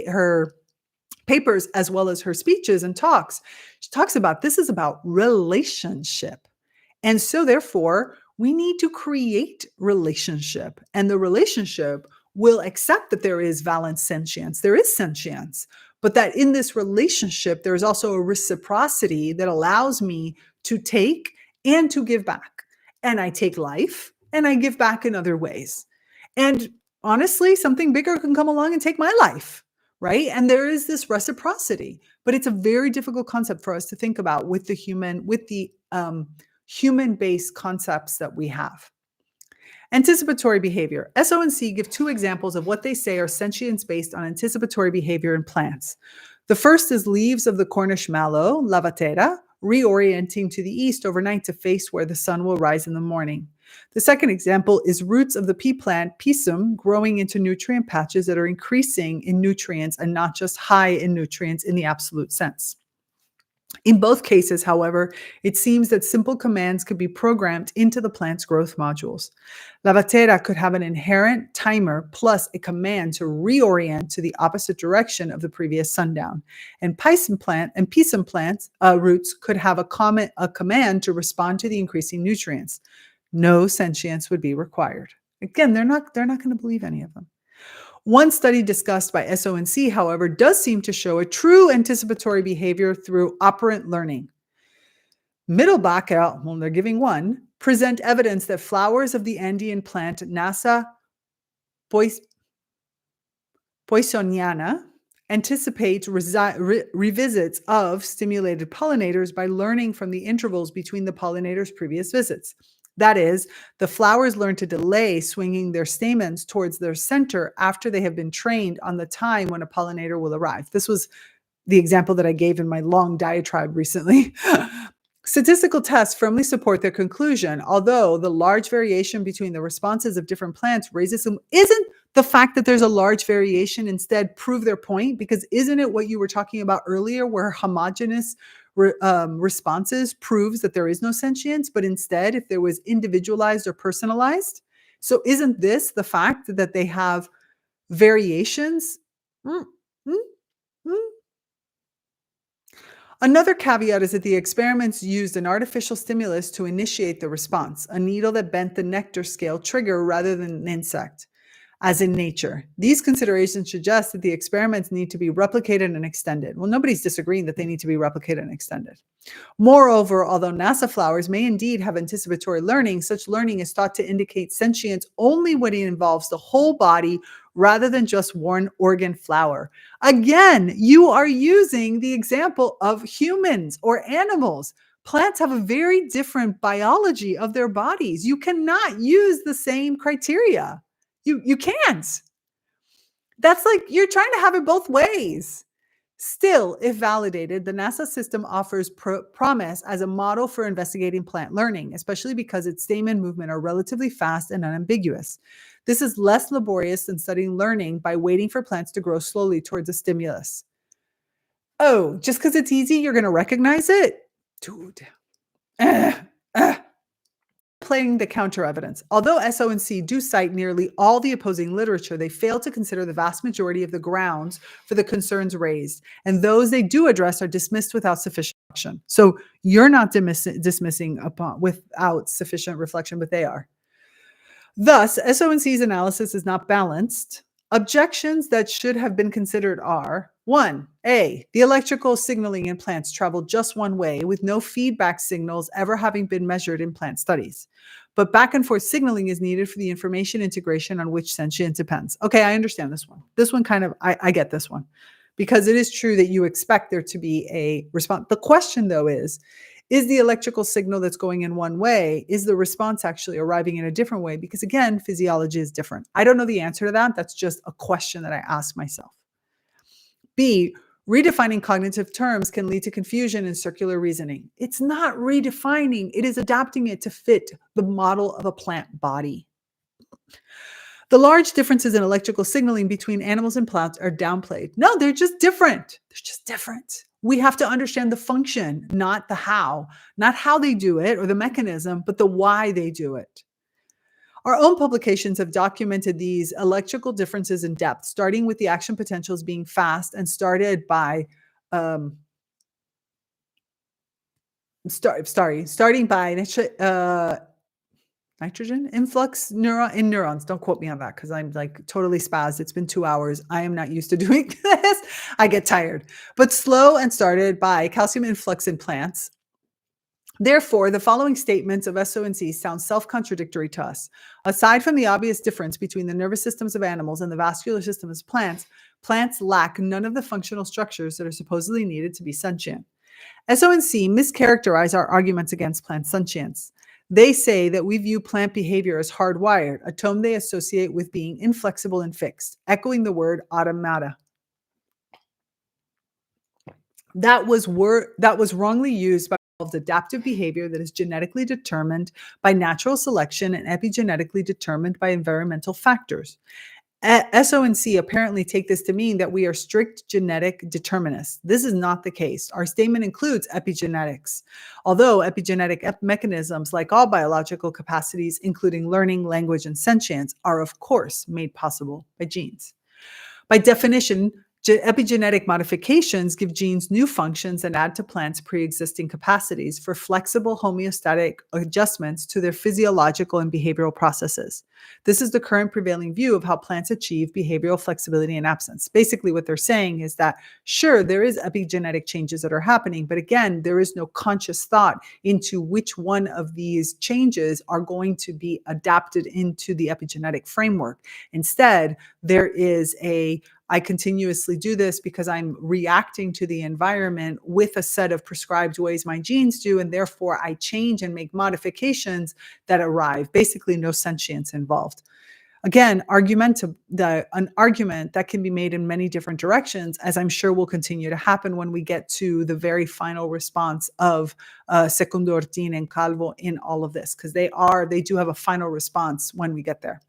her papers, as well as her speeches and talks. She talks about this is about relationship. And so therefore, we need to create relationship, and the relationship will accept that there is valent sentience. There is sentience, but that in this relationship, there's also a reciprocity that allows me to take and to give back. And I take life and I give back in other ways. And honestly, something bigger can come along and take my life, right? And there is this reciprocity, but it's a very difficult concept for us to think about with the human-based concepts that we have. Anticipatory behavior. SO and C give two examples of what they say are sentience based on anticipatory behavior in plants. The first is leaves of the Cornish mallow, Lavatera, reorienting to the east overnight to face where the sun will rise in the morning. The second example is roots of the pea plant, Pisum, growing into nutrient patches that are increasing in nutrients and not just high in nutrients in the absolute sense. In both cases, however, it seems that simple commands could be programmed into the plant's growth modules. Lavatera could have an inherent timer plus a command to reorient to the opposite direction of the previous sundown. And Pisum plants roots could have a command to respond to the increasing nutrients. No sentience would be required. Again, they're not going to believe any of them. One study discussed by SO and C, however, does seem to show a true anticipatory behavior through operant learning. Mittelbach, well, they're giving one, present evidence that flowers of the Andean plant Nassa poissoniana anticipate revisits of stimulated pollinators by learning from the intervals between the pollinators' previous visits. That is, the flowers learn to delay swinging their stamens towards their center after they have been trained on the time when a pollinator will arrive. This was the example that I gave in my long diatribe recently. Statistical tests firmly support their conclusion, although the large variation between the responses of different plants raises some. Isn't the fact that there's a large variation instead prove their point? Because isn't it what you were talking about earlier, where homogeneous responses proves that there is no sentience, but instead, if there was individualized or personalized? So isn't this the fact that they have variations? Mm, mm, mm. Another caveat is that the experiments used an artificial stimulus to initiate the response, a needle that bent the nectar scale trigger rather than an insect, as in nature. These considerations suggest that the experiments need to be replicated and extended. Well, nobody's disagreeing that they need to be replicated and extended. Moreover, although Nassa flowers may indeed have anticipatory learning, such learning is thought to indicate sentience only when it involves the whole body rather than just one organ flower. Again, you are using the example of humans or animals. Plants have a very different biology of their bodies. You cannot use the same criteria. You can't. That's like you're trying to have it both ways. Still, if validated, the NASA system offers promise as a model for investigating plant learning, especially because its stamen movement are relatively fast and unambiguous. This is less laborious than studying learning by waiting for plants to grow slowly towards a stimulus. Oh, just because it's easy, you're going to recognize it? Dude. Playing the counter evidence. Although SO and C do cite nearly all the opposing literature, they fail to consider the vast majority of the grounds for the concerns raised, and those they do address are dismissed without sufficient reflection. So you're not dismissing without sufficient reflection, but they are. Thus, SO and C's analysis is not balanced. Objections that should have been considered are: 1. The electrical signaling in plants travel just one way, with no feedback signals ever having been measured in plant studies. But back and forth signaling is needed for the information integration on which sentience depends. Okay, I understand this one. This one kind of, I get this one. Because it is true that you expect there to be a response. The question, though, is the electrical signal that's going in one way, is the response actually arriving in a different way? Because again, physiology is different. I don't know the answer to that. That's just a question that I ask myself. B, redefining cognitive terms can lead to confusion and circular reasoning. It's not redefining, it is adapting it to fit the model of a plant body. The large differences in electrical signaling between animals and plants are downplayed. No, they're just different. They're just different. We have to understand the function, not the how. Not how they do it or the mechanism, but the why they do it. Our own publications have documented these electrical differences in depth, starting with the action potentials being fast and starting by Nitrogen influx in neurons. Don't quote me on that because I'm like totally spazzed. It's been 2 hours. I am not used to doing this. I get tired. But slow and started by calcium influx in plants. Therefore, the following statements of SONC sound self-contradictory to us. Aside from the obvious difference between the nervous systems of animals and the vascular systems of plants, plants lack none of the functional structures that are supposedly needed to be sentient. SONC mischaracterize our arguments against plant sentience. They say that we view plant behavior as hardwired, a term they associate with being inflexible and fixed, echoing the word automata. That was wrongly used by adaptive behavior that is genetically determined by natural selection and epigenetically determined by environmental factors. SONC apparently take this to mean that we are strict genetic determinists. This is not the case. Our statement includes epigenetics, although epigenetic mechanisms, like all biological capacities, including learning, language, and sentience, are of course made possible by genes. By definition, epigenetic modifications give genes new functions and add to plants' pre-existing capacities for flexible homeostatic adjustments to their physiological and behavioral processes. This is the current prevailing view of how plants achieve behavioral flexibility and absence. Basically, what they're saying is that, sure, there is epigenetic changes that are happening, but again, there is no conscious thought into which one of these changes are going to be adapted into the epigenetic framework. Instead, there is I continuously do this because I'm reacting to the environment with a set of prescribed ways my genes do, and therefore I change and make modifications that arrive. Basically, no sentience involved. Again, an argument that can be made in many different directions, as I'm sure will continue to happen when we get to the very final response of Secundo Ortin and Calvo in all of this, because they do have a final response when we get there.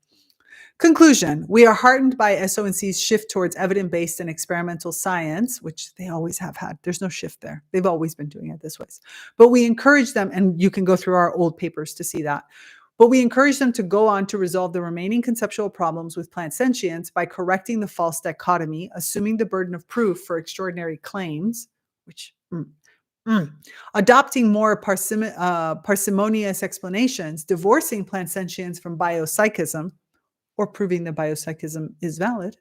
Conclusion: we are heartened by SONC's shift towards evidence-based and experimental science, which they always have had. There's no shift there. They've always been doing it this way. But we encourage them, and you can go through our old papers to see that, but we encourage them to go on to resolve the remaining conceptual problems with plant sentience by correcting the false dichotomy, assuming the burden of proof for extraordinary claims, which adopting more parsimonious explanations, divorcing plant sentience from biopsychism, or proving that biopsychism is valid,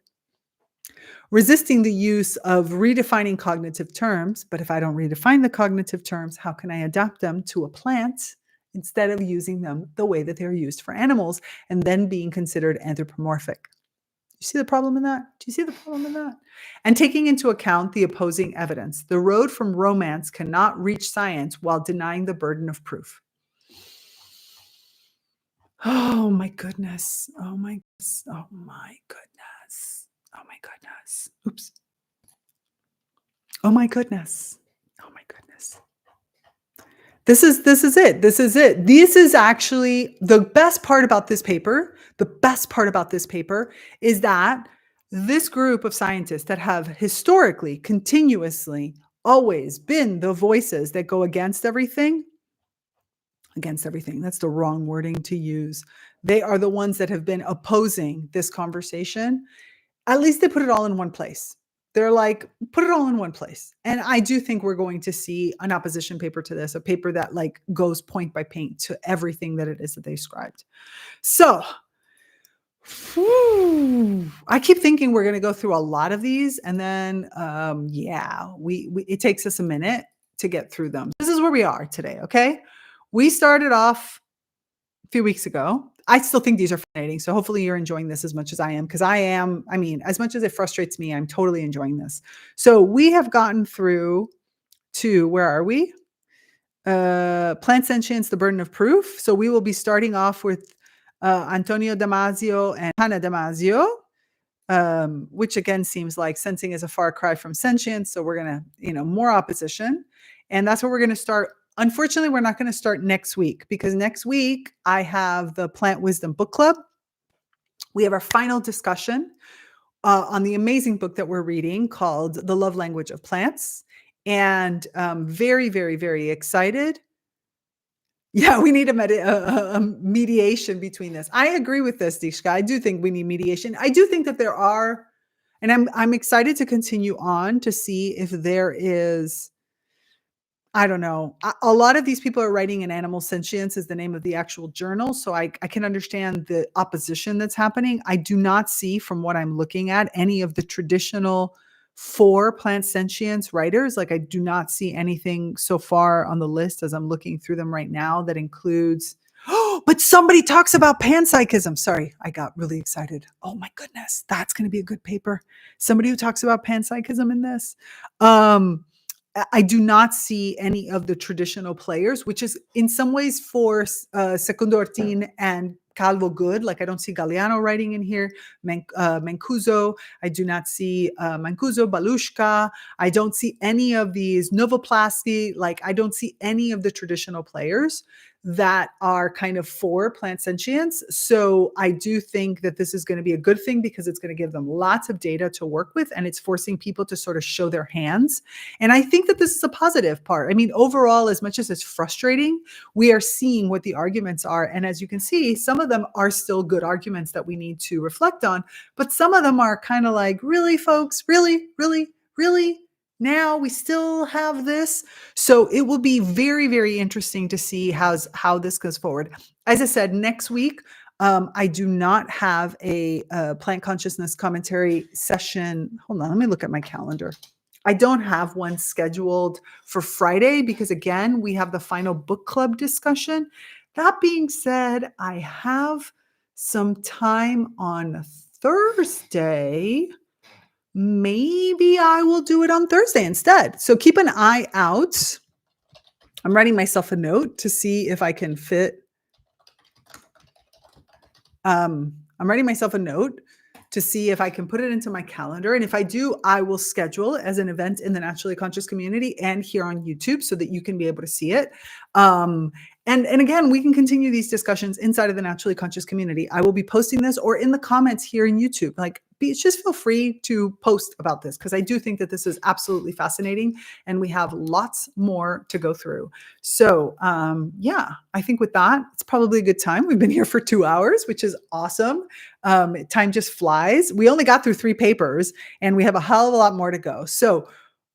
resisting the use of redefining cognitive terms. But if I don't redefine the cognitive terms, how can I adapt them to a plant instead of using them the way that they're used for animals and then being considered anthropomorphic? You see the problem in that? Do you see the problem in that? And taking into account the opposing evidence, the road from romance cannot reach science while denying the burden of proof. Oh my goodness. Oh my goodness. Oh my goodness. Oh my goodness. Oops. Oh my goodness. Oh my goodness. This is it. This is it. This is actually the best part about this paper. The best part about this paper is that this group of scientists that have historically, continuously, always been the voices that go against everything. That's the wrong wording to use. They are the ones that have been opposing this conversation. At least they put it all in one place. They're like, put it all in one place. And I do think we're going to see an opposition paper to this, a paper that like goes point by point to everything that it is that they described. So, I keep thinking we're going to go through a lot of these, and then, it takes us a minute to get through them. This is where we are today, okay? We started off a few weeks ago. I still think these are fascinating, so hopefully you're enjoying this as much as I am, because as much as it frustrates me, I'm totally enjoying this. So we have gotten through to, where are we? Plant sentience, the burden of proof. So we will be starting off with Antonio Damasio and Hannah Damasio, which again seems like sensing is a far cry from sentience. So we're going to, more opposition. And that's what we're going to start. Unfortunately, we're not going to start next week, because next week I have the Plant Wisdom Book Club. We have our final discussion on the amazing book that we're reading called The Love Language of Plants. And very, very, very excited. Yeah, we need a mediation between this. I agree with this, Dishka. I do think we need mediation. I do think that there are, and I'm excited to continue on to see if there is I don't know. A lot of these people are writing in Animal Sentience is the name of the actual journal, so I can understand the opposition that's happening. I do not see, from what I'm looking at, any of the traditional for plant sentience writers. Like, I do not see anything so far on the list as I'm looking through them right now that includes. Oh, but somebody talks about panpsychism. Sorry, I got really excited. Oh my goodness, that's going to be a good paper. Somebody who talks about panpsychism in this. I do not see any of the traditional players, which is in some ways for Secundo Ortin and Calvo good. Like, I don't see Galeano writing in here, Mancuso. I do not see Mancuso, Balushka. I don't see any of these Novoplasty. Like, I don't see any of the traditional players that are kind of for plant sentience. So I do think that this is going to be a good thing because it's going to give them lots of data to work with, and it's forcing people to sort of show their hands. And I think that this is a positive part. I mean, overall, as much as it's frustrating, we are seeing what the arguments are. And as you can see, some of them are still good arguments that we need to reflect on, but some of them are kind of like, really, folks, really, really, really? Now we still have this. So it will be very, very interesting to see how this goes forward. As I said, next week, I do not have a plant consciousness commentary session. Hold on, let me look at my calendar. I don't have one scheduled for Friday because, again, we have the final book club discussion. That being said, I have some time on Thursday. Maybe I will do it on Thursday instead. So keep an eye out. I'm writing myself a note to see if I can fit. I'm writing myself a note to see if I can put it into my calendar. And if I do, I will schedule it as an event in the Naturally Conscious community and here on YouTube so that you can be able to see it. And again, we can continue these discussions inside of the Naturally Conscious community. I will be posting this or in the comments here in YouTube. Like, just feel free to post about this because I do think that this is absolutely fascinating and we have lots more to go through. So yeah, I think with that, it's probably a good time. We've been here for 2 hours, which is awesome. Time just flies. We only got through 3 papers and we have a hell of a lot more to go. So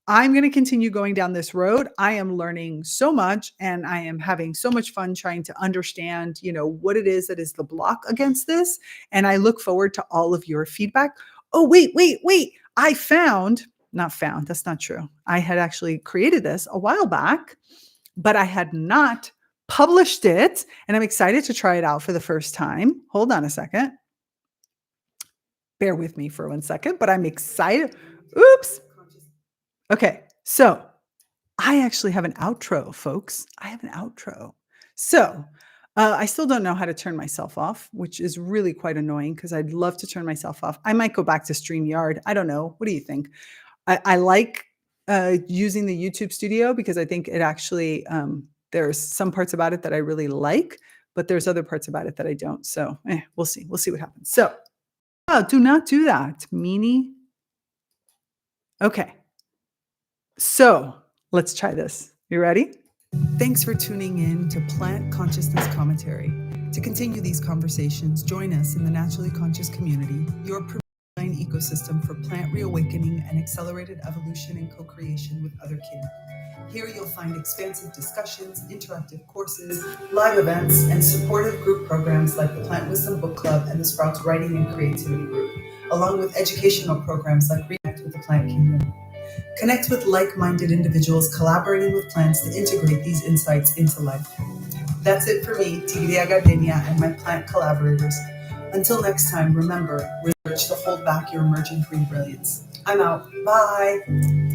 I'm going to continue going down this road. I am learning so much and I am having so much fun trying to understand, what it is that is the block against this. And I look forward to all of your feedback. Oh, wait. That's not true. I had actually created this a while back, but I had not published it. And I'm excited to try it out for the first time. Hold on a second. Bear with me for 1 second, but I'm excited. Oops. Okay, so I actually have an outro, folks. I have an outro. So I still don't know how to turn myself off, which is really quite annoying because I'd love to turn myself off. I might go back to StreamYard. I don't know. What do you think? I like using the YouTube studio because I think it actually, there's some parts about it that I really like, but there's other parts about it that I don't. So we'll see. We'll see what happens. So do not do that, meanie. Okay. So let's try this. You ready? Thanks for tuning in to Plant Consciousness Commentary. To continue these conversations, join us in the Naturally Conscious community, your online ecosystem for plant reawakening and accelerated evolution and co-creation with other kin. Here you'll find expansive discussions, interactive courses, live events, and supportive group programs like the Plant Wisdom Book Club and the Sprouts Writing and Creativity Group, along with educational programs like Reconnect with the Plant Kingdom. Connect with like-minded individuals collaborating with plants to integrate these insights into life. That's it for me, Tigria Gardenia, and my plant collaborators. Until next time, remember, research to hold back your emerging green brilliance. I'm out. Bye.